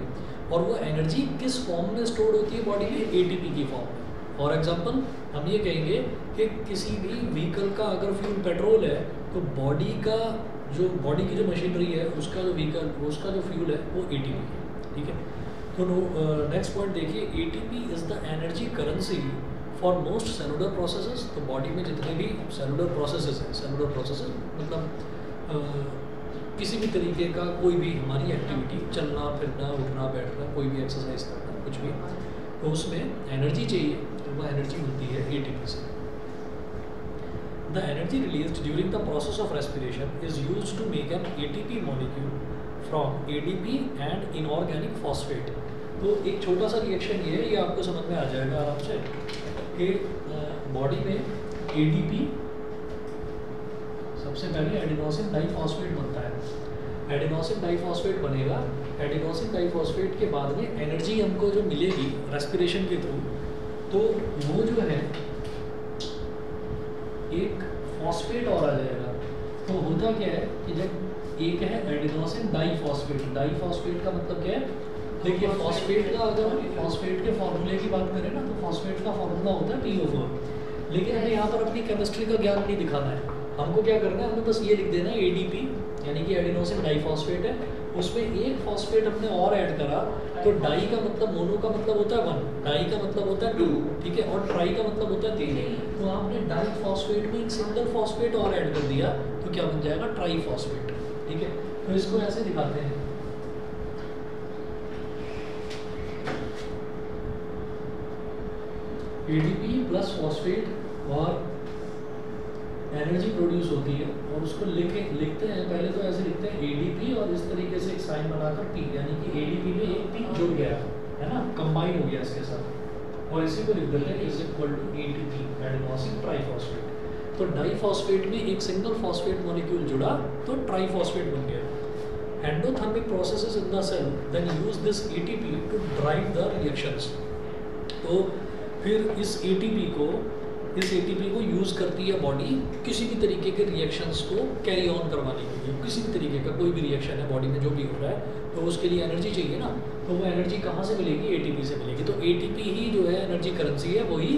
और वो एनर्जी किस फॉर्म में स्टोर होती है बॉडी में, ATP की फॉर्म में। फॉर एग्जांपल हम ये कहेंगे कि किसी भी व्हीकल का अगर फ्यूल पेट्रोल है, तो बॉडी की जो मशीनरी है, उसका जो व्हीकल, उसका जो फ्यूल है वो ATP है, ठीक है। तो नेक्स्ट पॉइंट देखिए, ATP is the energy currency for most cellular processes. तो बॉडी में जितने भी सेलुलर प्रोसेसेस हैं, सेलुलर प्रोसेसेस मतलब किसी भी तरीके का कोई भी हमारी एक्टिविटी, चलना फिरना उठना बैठना, कोई भी एक्सरसाइज करना, कुछ भी, तो उसमें एनर्जी चाहिए, तो वो एनर्जी मिलती है एटीपी से। The energy released during the process of respiration is used to make an ATP molecule from ADP and inorganic phosphate. तो एक छोटा सा रिएक्शन ये है, ये आपको समझ में आ जाएगा आराम से कि बॉडी में एडीपी, सबसे पहले एडिनोसिन डाइफॉस्फेट बनता है। एडिनोसिन डाइफॉस्फेट बनेगा, एडिनोसिन डाइफॉस्फेट के बाद में एनर्जी हमको जो मिलेगी रेस्पिरेशन के थ्रू, तो वो जो है एक फॉस्फेट और आ जाएगा। तो होता क्या है कि जब एक है एडिनोसिन डाइफॉस्फेट, डाइफॉस्फेट का मतलब क्या है, देखिए फॉस्फेट का, अगर हम फॉस्फेट के फॉर्मूले की बात करें ना, तो फॉस्फेट का फॉर्मूला होता है PO4। लेकिन हमें यहाँ पर अपनी केमिस्ट्री का ज्ञान नहीं दिखाना है, हमको क्या करना है, हमें बस ये लिख देना है ADP, यानी कि एडिनोसिन डाइफॉस्फेट है, उसमें एक फॉस्फेट हमने और ऐड करा, तो डाई का मतलब, मोनो का मतलब होता है 1, डाई का मतलब होता है 2, ठीक है, और ट्राई का मतलब होता है 3। तो आपने डाइफॉस्फेट में एक सिंगल फॉस्फेट और ऐड कर दिया, तो क्या बन जाएगा, ट्राइफॉस्फेट, ठीक है। तो इसको ऐसे दिखाते हैं, ADP प्लस फॉस्फेट और एनर्जी प्रोड्यूस होती है, और उसको लिखते हैं, पहले तो ऐसे लिखते हैं ADP और इस तरीके से एक साइन बनाकर P, यानी कि ADP में एक P जुड़ गया है ना, कंबाइन हो गया इसके साथ, और इसी को लिख देते हैं is equal to ATP, adenosine triphosphate. तो डाइफॉस्फेट में एक सिंगल फॉस्फेट मॉलिक्यूल जुड़ा तो ट्राइफॉस्फेट बन गया। Endothermic processes in the cell then use this ATP to drive the reactions. तो फिर इस ATP को यूज़ करती है बॉडी किसी भी तरीके के रिएक्शंस को कैरी ऑन करवाने के लिए। किसी भी तरीके का कोई भी रिएक्शन है बॉडी में जो भी हो रहा है, तो उसके लिए एनर्जी चाहिए ना, तो वो एनर्जी कहाँ से मिलेगी, ATP से मिलेगी। तो ATP ही जो है एनर्जी करेंसी है, वही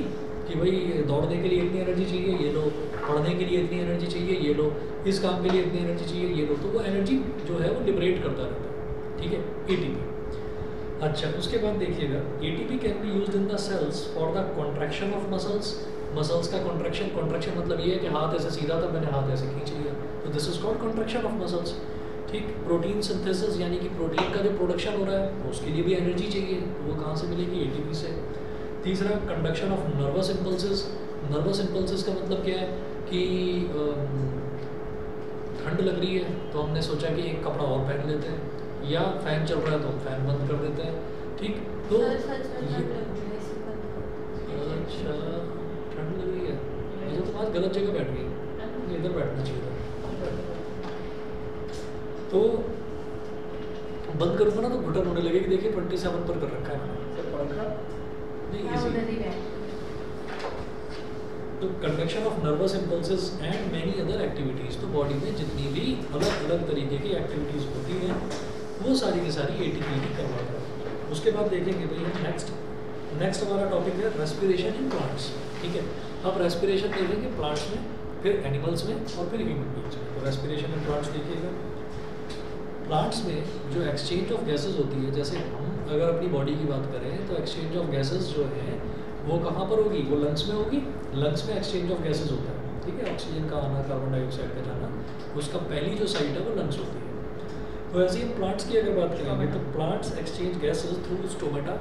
कि भाई दौड़ने के लिए इतनी एनर्जी चाहिए, ये लो, पढ़ने के लिए इतनी एनर्जी चाहिए, ये लो, इस काम के लिए इतनी एनर्जी चाहिए, ये लो, तो वो एनर्जी जो है वो लिबरेट करता रहता है, ठीक है, ATP। अच्छा, उसके बाद देखिएगा ATP can be used in the cells for the contraction of muscles. Muscles का कॉन्ट्रैक्शन मतलब ये है कि हाथ ऐसे सीधा था, मैंने हाथ ऐसे खींच लिया, तो this is called contraction of muscles, ठीक। प्रोटीन सिंथेसिस, यानी कि प्रोटीन का जो प्रोडक्शन हो रहा है उसके लिए भी एनर्जी चाहिए, तो वो कहाँ से मिलेगी, ATP से। तीसरा, conduction of nervous impulses. Nervous impulses का मतलब क्या है कि ठंड लग रही है तो हमने सोचा कि एक कपड़ा और पहन लेते हैं, या फैन चल रहा है तो हम फैन बंद कर देते हैं, ठीक। तो अच्छा, ठंड लग रही है, मुझे तो आज गलत जगह बैठ गई, इधर बैठना चाहिए था। तो बंद करूँगा ना तो घुटन होने लगेगी, देखिए 27 पर कर रखा है मैंने, नहीं इजी। तो conduction of nervous impulses and many other activities, तो बॉडी में जितनी भी अलग अलग तरीके की एक्टिविटीज़ होती हैं वो सारी की सारी ATP ही करवाता है। उसके बाद देखेंगे भैया नेक्स्ट हमारा टॉपिक है रेस्पिरेशन इन प्लांट्स, ठीक है। अब रेस्पिरेशन देखेंगे प्लांट्स में, फिर एनिमल्स में और फिर ह्यूमन बींग्स में। तो रेस्पिरेशन इन प्लांट्स देखिएगा, प्लांट्स में जो एक्सचेंज ऑफ गैसेज होती है, जैसे हम अगर अपनी बॉडी की बात करें तो एक्सचेंज ऑफ गैसेज जो है वो कहाँ पर होगी, वो लंग्स में होगी। लंग्स में एक्सचेंज ऑफ गैसेज होता है, ठीक है, ऑक्सीजन का आना, कार्बन डाइऑक्साइड का जाना, उसका पहली जो साइट है वो लंग्स होती है। तो ऐसे ही प्लांट्स की अगर बात करेंगे तो plants exchange gases through stomata.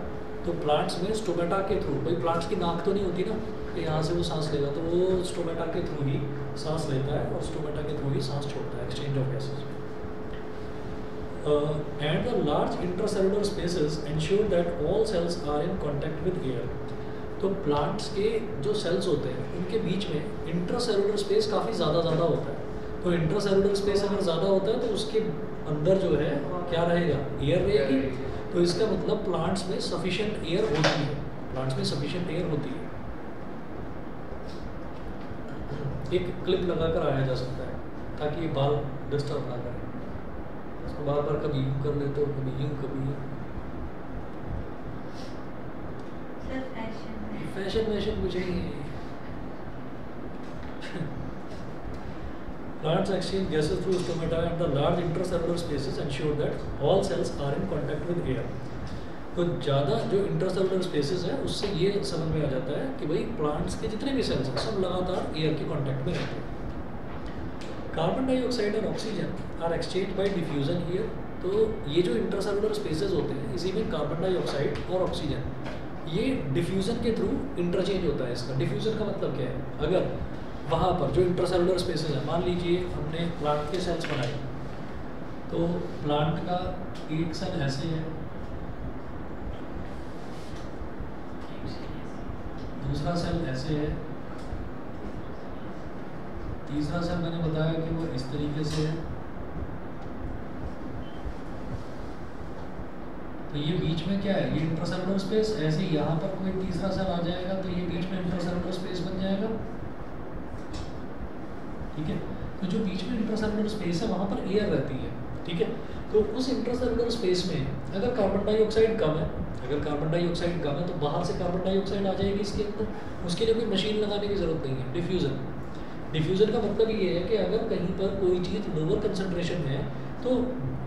तो प्लांट्स में स्टोमेटा के थ्रू, भाई प्लांट्स की नाक तो नहीं होती ना कि यहाँ से वो सांस लेगा, तो वो स्टोमेटा के थ्रू ही सांस लेता है और स्टोमेटा के थ्रू ही सांस छोड़ता है, exchange of gases. And the large intracellular spaces ensure that all cells are in contact with air. तो प्लांट्स के जो सेल्स होते हैं उनके बीच में इंट्रासेलुलर स्पेस काफ़ी ज़्यादा होता है। तो इंट्रासेलुलर स्पेस अगर ज़्यादा होता है तो उसके अंदर जो है क्या रहेगा, एयर रहेगी। तो इसका मतलब प्लांट्स में सफिशिएंट एयर होती है, प्लांट्स में सफिशिएंट एयर होती है। एक क्लिप लगाकर आया जा सकता है ताकि ये बाल डिस्टर्ब ना करें, उसको बार बार कभी यूँ कर लेते हो, कभी यूँ, कभी यूँ। फैशन मुझे Plants exchange gases through stomata and the large intracellular spaces ensure that all cells are in contact with air. तो ज़्यादा जो इंट्रासेलुलर स्पेसेस है उससे ये समझ में आ जाता है कि भाई प्लांट्स के जितने भी सेल्स हैं सब लगातार एयर के कांटेक्ट में रहते हैं। कार्बन डाइऑक्साइड और oxygen are exchange by diffusion here. तो ये जो इंटरसेलुलर स्पेसेस होते हैं इसी में कार्बन डाइऑक्साइड और ऑक्सीजन ये डिफ्यूजन के थ्रू इंटरचेंज होता है। इसका डिफ्यूजन का मतलब क्या है, अगर वहाँ पर जो इंटरसेलुलर स्पेसेस हैं, मान लीजिए हमने प्लांट के सेल्स बनाए, तो प्लांट का एक सेल ऐसे है, दूसरा सेल ऐसे है, तीसरा सेल मैंने बताया कि वो इस तरीके से है, तो ये बीच में क्या है, ये इंटरसेलुलर स्पेस। ऐसे ही यहाँ पर कोई तीसरा सेल आ जाएगा तो ये बीच में इंटरसेलुलर स्पेस बन जाएगा, ठीक है। तो जो बीच में इंटरसेलुलर स्पेस है वहाँ पर एयर रहती है, ठीक है। तो उस इंटरसेलुलर स्पेस में अगर कार्बन डाइऑक्साइड कम है, अगर कार्बन डाइऑक्साइड कम है तो बाहर से कार्बन डाइऑक्साइड आ जाएगी इसके अंदर, उसके लिए कोई मशीन लगाने की ज़रूरत नहीं है। डिफ्यूज़न का मतलब ये है कि अगर कहीं पर कोई चीज़ लोअर कंसंट्रेशन में है तो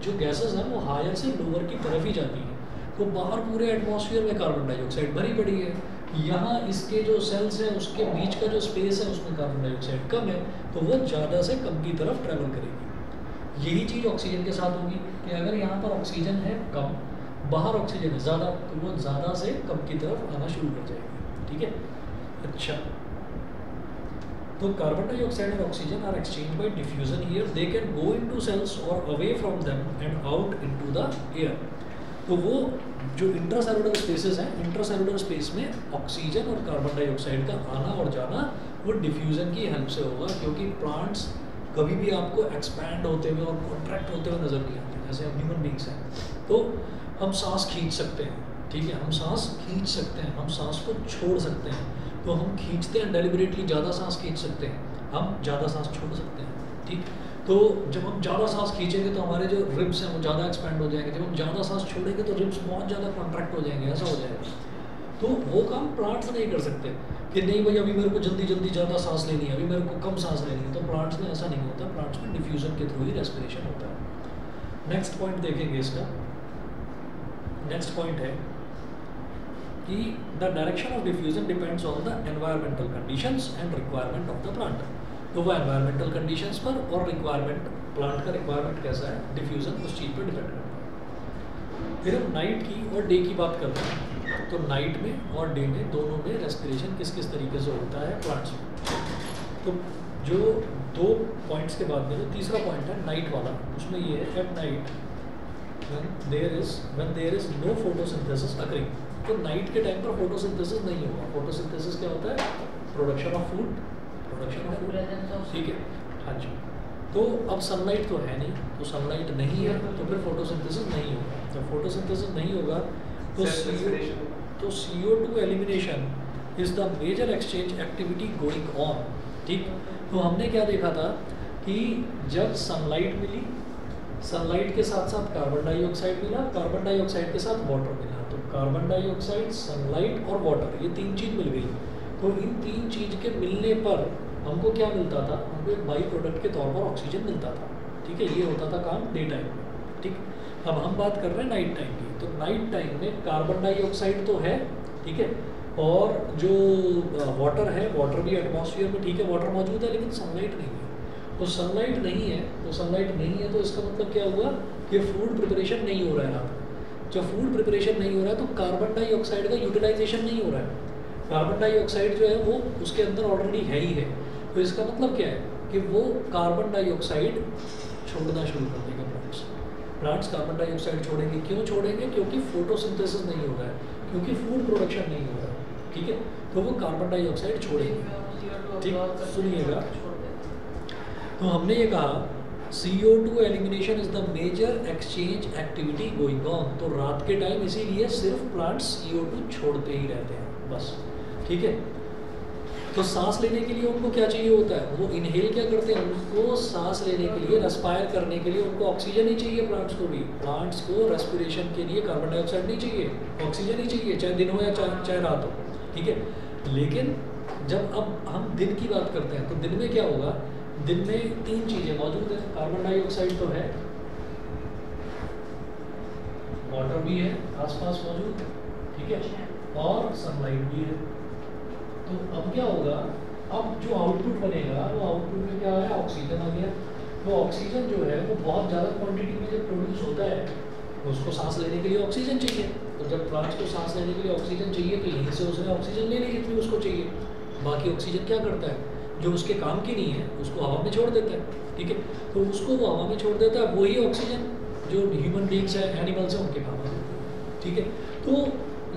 जो गैसेस हैं वो हायर से लोअर की तरफ ही जाती है। तो बाहर पूरे एटमॉस्फेयर में कार्बन डाइऑक्साइड भरी पड़ी है, यहाँ इसके जो सेल्स हैं उसके बीच का जो स्पेस है उसमें कार्बन डाइऑक्साइड कम है, तो वो ज़्यादा से कम की तरफ ट्रैवल करेगी। यही चीज़ ऑक्सीजन के साथ होगी कि अगर यहाँ पर ऑक्सीजन है कम, बाहर ऑक्सीजन है ज़्यादा, तो वो ज़्यादा से कम की तरफ आना शुरू कर जाएगी, ठीक है। अच्छा, तो कार्बन डाइऑक्साइड और oxygen are exchange by diffusion here, they can go into cells और away from them and out into the air. तो वो जो इंट्रासेलुलर स्पेसेस हैं, इंट्रासेलुलर स्पेस में ऑक्सीजन और कार्बन डाइऑक्साइड का आना और जाना वो डिफ्यूजन की हेल्प से होगा, क्योंकि प्लांट्स कभी भी आपको एक्सपैंड होते हुए और कॉन्ट्रैक्ट होते हुए नज़र नहीं आते। जैसे हम ह्यूमन बींग्स हैं तो हम सांस खींच सकते हैं, ठीक है, हम सांस खींच सकते हैं, हम सांस को छोड़ सकते हैं। तो हम खींचते हैं डेलिबरेटली, ज़्यादा सांस खींच सकते हैं, हम ज़्यादा सांस छोड़ सकते हैं, ठीक। तो जब हम ज़्यादा सांस खींचेंगे तो हमारे जो रिब्स हैं वो ज़्यादा एक्सपैंड हो जाएंगे, जब हम ज़्यादा सांस छोड़ेंगे तो रिब्स बहुत ज़्यादा कॉन्ट्रैक्ट हो जाएंगे, ऐसा हो जाएगा। तो वो काम प्लांट्स नहीं कर सकते कि नहीं भाई अभी मेरे को जल्दी जल्दी ज़्यादा सांस लेनी है, अभी मेरे को कम सांस लेनी है, तो प्लांट्स में ऐसा नहीं होता। प्लांट्स में डिफ्यूजन के थ्रू ही रेस्पिरेशन होता है। नेक्स्ट पॉइंट देखेंगे इसका। नेक्स्ट पॉइंट है कि the direction of diffusion depends on the environmental conditions and requirement of the plant. तो वो एनवायरमेंटल कंडीशंस पर और रिक्वायरमेंट, प्लांट का रिक्वायरमेंट कैसा है, डिफ्यूजन उस चीज़ पर डिपेंड करता है। फिर हम नाइट की और डे की बात करते हैं। तो नाइट में और डे में दोनों में रेस्पिरेशन किस किस तरीके से होता है प्लांट्स में। तो जो दो पॉइंट्स के बाद में जो तीसरा पॉइंट है नाइट वाला, उसमें ये है at night when there is no photosynthesis occurring। तो नाइट के टाइम पर फोटोसिंथेसिस नहीं होगा। फोटोसिंथेसिस क्या होता है, प्रोडक्शन ऑफ फूड, ठीक है, हाँ जी। तो अब सनलाइट तो है नहीं, तो सनलाइट नहीं है तो फिर फोटोसिंथेसिस नहीं होगा। जब फोटोसिंथेसिस नहीं होगा तो CO2 elimination is the major exchange activity going on, ठीक। तो हमने क्या देखा था कि जब सनलाइट मिली, सनलाइट के साथ साथ कार्बन डाइऑक्साइड मिला, कार्बन डाइऑक्साइड के साथ वाटर मिला, तो कार्बन डाइऑक्साइड, सनलाइट और वाटर, ये तीन चीज़ मिल गई। तो इन तीन चीज़ के मिलने पर हमको क्या मिलता था, हमको एक बाई प्रोडक्ट के तौर पर ऑक्सीजन मिलता था, ठीक है। ये होता था काम डे टाइम में, ठीक। अब हम बात कर रहे हैं नाइट टाइम की। तो नाइट टाइम में कार्बन डाइऑक्साइड तो है, ठीक है, और जो वाटर है, वाटर भी एटमॉस्फेयर में, ठीक है, वाटर मौजूद है, लेकिन सनलाइट नहीं है। तो सनलाइट नहीं है, तो सनलाइट नहीं है तो इसका मतलब क्या हुआ कि फूड प्रिपरेशन नहीं हो रहा है रात में। जब फूड प्रिपरेशन नहीं हो रहा है तो कार्बन डाइऑक्साइड का यूटिलाइजेशन नहीं हो रहा है। कार्बन डाइऑक्साइड जो है वो उसके अंदर ऑलरेडी है ही है, तो इसका मतलब क्या है कि वो कार्बन डाइऑक्साइड छोड़ना शुरू कर देगा। प्लांट्स कार्बन डाइऑक्साइड छोड़ेंगे, क्यों छोड़ेंगे, क्योंकि फोटोसिंथेसिस नहीं हो रहा है, क्योंकि फूड प्रोडक्शन नहीं हो रहा है, ठीक है, तो वो कार्बन डाइऑक्साइड छोड़ेंगे, ठीक। सुनिएगा, तो हमने ये कहा CO2 elimination is the major exchange activity going on. तो रात के टाइम इसीलिए सिर्फ प्लांट्स CO2 छोड़ते ही रहते हैं बस, ठीक है। तो सांस लेने के लिए उनको क्या चाहिए होता है, वो इनहेल क्या करते हैं, उनको सांस लेने के लिए, रेस्पायर करने के लिए उनको ऑक्सीजन ही चाहिए। प्लांट्स को भी, प्लांट्स को रेस्पिरेशन के लिए कार्बन डाइऑक्साइड नहीं चाहिए, ऑक्सीजन ही चाहिए, चाहे दिन हो या चाहे रात हो, ठीक है। लेकिन जब अब हम दिन की बात करते हैं तो दिन में क्या होगा, दिन में तीन चीज़ें मौजूद है, कार्बन डाइऑक्साइड तो है, वाटर भी है आसपास मौजूद, ठीक है, और सनलाइट भी है। तो अब क्या होगा, अब जो आउटपुट बनेगा वो आउटपुट में क्या है, ऑक्सीजन आ गया, वो ऑक्सीजन जो है वो बहुत ज़्यादा क्वांटिटी में जब प्रोड्यूस होता है, उसको सांस लेने के लिए ऑक्सीजन चाहिए। तो जब प्लांट्स को सांस लेने के लिए ऑक्सीजन चाहिए तो यहीं से उसने ऑक्सीजन ले ली जितनी उसको चाहिए। बाकी ऑक्सीजन क्या करता है, जो उसके काम की नहीं है उसको हवा में छोड़ देता है। ठीक है, तो उसको वो हवा में छोड़ देता है, वही ऑक्सीजन जो ह्यूमन बींग्स हैं, एनिमल्स हैं, उनके काम आता है। ठीक है, तो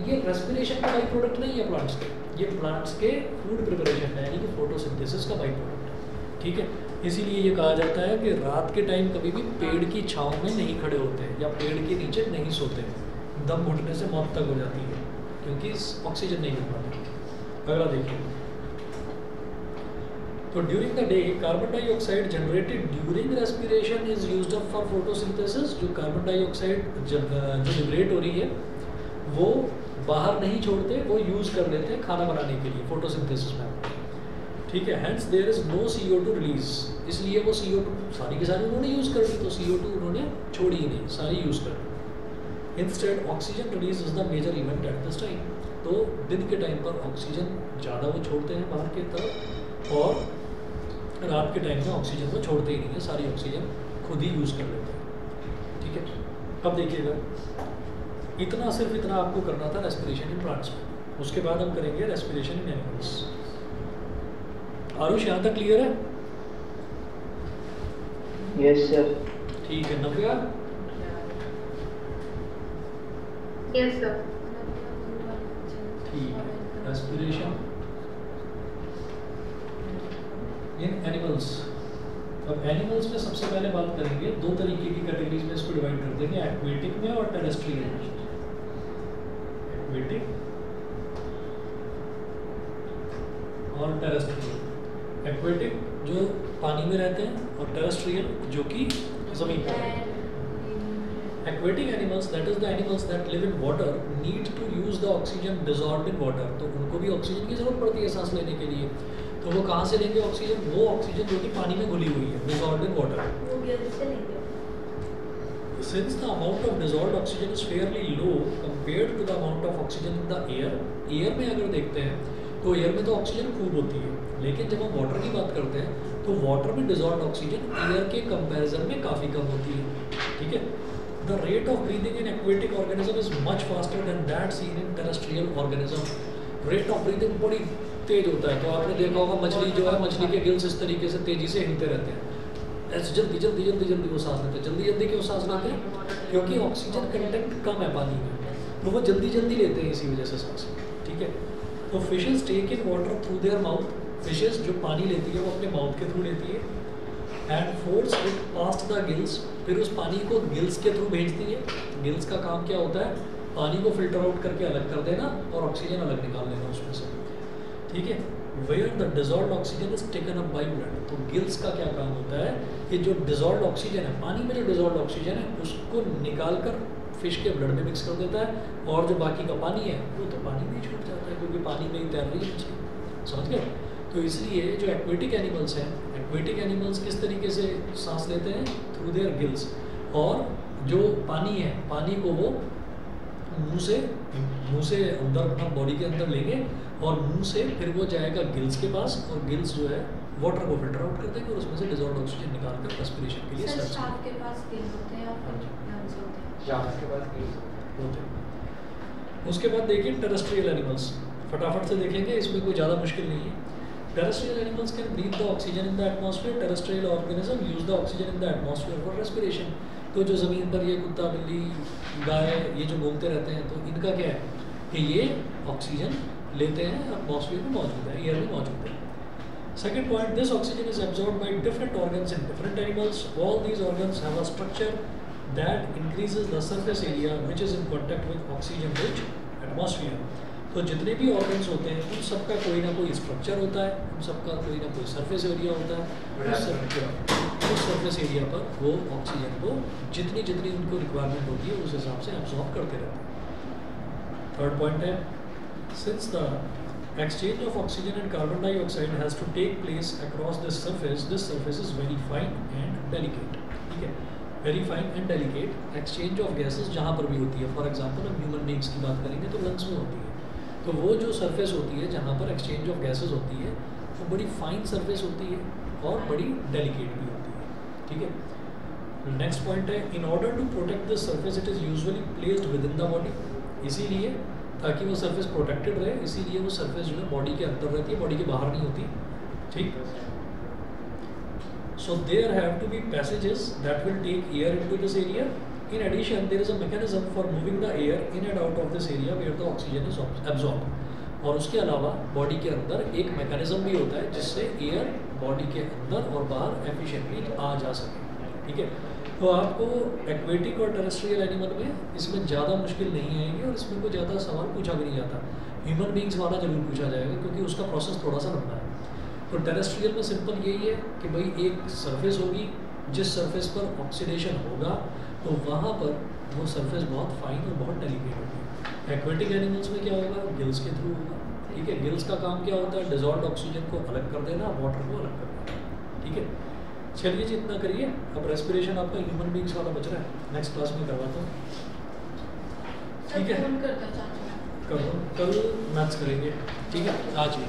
ये रेस्पिरेशन का बाई प्रोडक्ट नहीं है प्लांट्स के, ये प्लांट्स के फूड प्रिपरेशन है, यानी कि फोटोसिंथेसिस का बाई प्रोडक्ट है। ठीक है, इसीलिए ये कहा जाता है कि रात के टाइम कभी भी पेड़ की छांव में नहीं खड़े होते हैं या पेड़ के नीचे नहीं सोते, दम घुटने से मौत तक हो जाती है क्योंकि ऑक्सीजन नहीं मिल पाती। अगला देखिए, तो during the day carbon dioxide generated during respiration is used up for photosynthesis. जो कार्बन डाइऑक्साइड जो लिबरेट हो रही है वो बाहर नहीं छोड़ते, वो यूज़ कर लेते हैं खाना बनाने के लिए फोटोसिंथेसिस में। ठीक है, hence there is no CO2 release, इसलिए वो CO2 सारी की सारी उन्होंने यूज़ कर दी, तो CO2 उन्होंने छोड़ी ही नहीं, सारी यूज़ कर दी। Instead oxygen release is the major event at this time. तो दिन के टाइम पर ऑक्सीजन ज़्यादा वो छोड़ते हैं बाहर की तरफ, और रात के टाइम में ऑक्सीजन को छोड़ते ही नहीं है, सारी ऑक्सीजन खुद ही यूज़ कर लेते हैं। ठीक है, अब देखिएगा, इतना सिर्फ इतना आपको करना था रेस्पिरेशन इन प्लांट्स में। उसके बाद हम करेंगे रेस्पिरेशन इन एनिमल्स। आरुष यहाँ तक क्लियर है? Yes sir. ठीक है, नव्या? Yes sir. ठीक है, रेस्पिरेशन इन एनिमल्स। अब एनिमल्स में सबसे पहले बात करेंगे, दो तरीके की कैटेगरीज में इसको डिवाइड कर देंगे, एक्वेटिक में और टेरेस्ट्रियल में। एक्वेटिक और टेरेस्ट्रियल। एक्वेटिक जो पानी में रहते हैं और टेरेस्ट्रियल जो कि जमीन पर रहते हैं। Aquatic animals, that is the animals that live in water, need to use the oxygen dissolved in water. तो उनको भी ऑक्सीजन की जरूरत पड़ती है सांस लेने के लिए। तो वो कहाँ से लेंगे ऑक्सीजन? वो ऑक्सीजन जो कि पानी में घुली हुई है, dissolved in water. वो गिल्स से लेंगे। Since the amount of dissolved oxygen is fairly low compared to the amount of oxygen in the air, air में अगर देखते हैं तो एयर में तो ऑक्सीजन खूब होती है, लेकिन जब हम वाटर की बात करते हैं तो वाटर में डिजॉल्व ऑक्सीजन एयर के कंपैरिजन में काफ़ी कम होती है। ठीक है, the rate of breathing in aquatic organism is much faster than that seen in terrestrial organism. rate of breathing बड़ी तेज होता है। तो आपने देखा होगा मछली जो है, मछली के गिल्स इस तरीके से तेजी से हिलते रहते हैं, ऐसे जल्दी जल्दी जल्दी जल्दी वो सांस लेते हैं। जल्दी जल्दी क्यों सांस लेते हैं? क्योंकि ऑक्सीजन कंटेंट कम है पानी में, तो वो जल्दी जल्दी लेते हैं इसी वजह से सांस। ठीक है, तो fishes take in water through their mouth. Fishes जो पानी लेती है वो अपने माउथ के थ्रू लेती है, and force it past the gills, फिर उस पानी को गिल्स के थ्रू भेजती है। गिल्स का काम क्या होता है? पानी को फिल्टर आउट करके अलग कर देना और ऑक्सीजन अलग निकाल लेना उसमें से। ठीक है, where the dissolve oxygen is taken up by blood. तो गिल्स का क्या काम होता है कि जो डिजॉल्व ऑक्सीजन है, पानी में जो डिजॉल्व ऑक्सीजन है उसको निकाल कर फिश के ब्लड में मिक्स कर देता है, और जो बाकी का पानी है वो तो पानी में ही छूट जाता है क्योंकि पानी में ही तैर रही है मछली। समझ गए? तो इसलिए जो एक्वेटिक एनिमल्स हैं, एक्वेटिक एनिमल्स किस तरीके से सांस लेते हैं? Through their gills. और जो पानी है, पानी को वो मुंह से अंदर अपना बॉडी के अंदर लेंगे और मुंह से फिर वो जाएगा गिल्स के पास, और गिल्स जो है वाटर को फिल्टर आउट कर देंगे और उसमें से डिजॉल्व ऑक्सीजन निकाल कर रेस्पिरेशन के लिए सर सर्च स्टाफ के पास गिल होते हैं और फिर lungs होते हैं। शाफ्ट के बाद गिल्स होते हैं। उसके बाद देखिए टेरेस्ट्रियल एनिमल्स, फटाफट से देखेंगे, इसमें कोई ज़्यादा मुश्किल नहीं है। Terrestrial animals can breathe the oxygen in the atmosphere. Terrestrial organism use the oxygen in the atmosphere for respiration. तो जो ज़मीन पर ये कुत्ता, बिल्ली, गाय ये जो घूमते रहते हैं, तो इनका क्या है कि ये ऑक्सीजन लेते हैं, एटमॉस्फेयर में मौजूद है, एयर में मौजूद है। Second point, this oxygen is absorbed by different organs in different animals. All these organs have a structure that increases the surface area which is in contact with oxygen-rich atmosphere. तो जितने भी organs होते हैं उन सबका कोई ना कोई स्ट्रक्चर होता है, उन सबका कोई ना कोई सरफेस एरिया होता है। उस सरफेस एरिया पर वो ऑक्सीजन को जितनी जितनी उनको रिक्वायरमेंट होती है उस हिसाब से एब्जॉर्ब करते रहते हैं। थर्ड पॉइंट है, since the exchange of oxygen and carbon dioxide has to take place across this surface is very fine and delicate. ठीक है, very fine and delicate exchange of gases जहाँ पर भी होती है। फॉर एग्जांपल हम human beings की बात करेंगे तो लंग्स में होती है, तो वो जो सरफेस होती है जहाँ पर एक्सचेंज ऑफ गैसेस होती है वो बड़ी फाइन सरफेस होती है और बड़ी डेलिकेट भी होती है। ठीक है। नेक्स्ट पॉइंट है, in order to protect the surface it is usually placed within the body, इसीलिए ताकि वो सर्फेस प्रोटेक्टेड रहे, इसीलिए वो सर्फेस जो है बॉडी के अंदर रहती है, बॉडी के बाहर नहीं होती, ठीक। So there have to be passages that will take air into this area. In addition, there is a mechanism for moving the air in and out of this area where the oxygen is absorbed. और उसके अलावा body के अंदर एक mechanism भी होता है जिससे एयर बॉडी के अंदर और बाहर एफिशिएंटली आ जा सके, ठीक है। तो आपको एक्वेटिक और टेरेस्ट्रियल एनिमल में इसमें ज़्यादा मुश्किल नहीं आएगी और इसमें कोई ज़्यादा सवाल पूछा भी नहीं जाता। ह्यूमन बींग्स वाला जरूर पूछा जाएगा क्योंकि उसका प्रोसेस थोड़ा सा लंबा है। तो टेरेस्ट्रियल में सिंपल यही है कि भाई एक सरफेस होगी, जिस सरफेस पर ऑक्सीडेशन होगा तो वहाँ पर वो सरफेस बहुत फाइन और बहुत डेलिकेट होगी। एक्वेटिक एनिमल्स में क्या होगा, गिल्स के थ्रू होगा, ठीक है। गिल्स का काम क्या होता है, डिजॉल्व ऑक्सीजन को अलग कर देना, वाटर को अलग कर देना, ठीक है। चलिए जी इतना करिए, अब रेस्पिरेशन आपका ह्यूमन बींग्स वाला बच रहा है, नेक्स्ट क्लास में करवाता हूँ, ठीक है। कल मैथ्स करेंगे, ठीक है। आज भी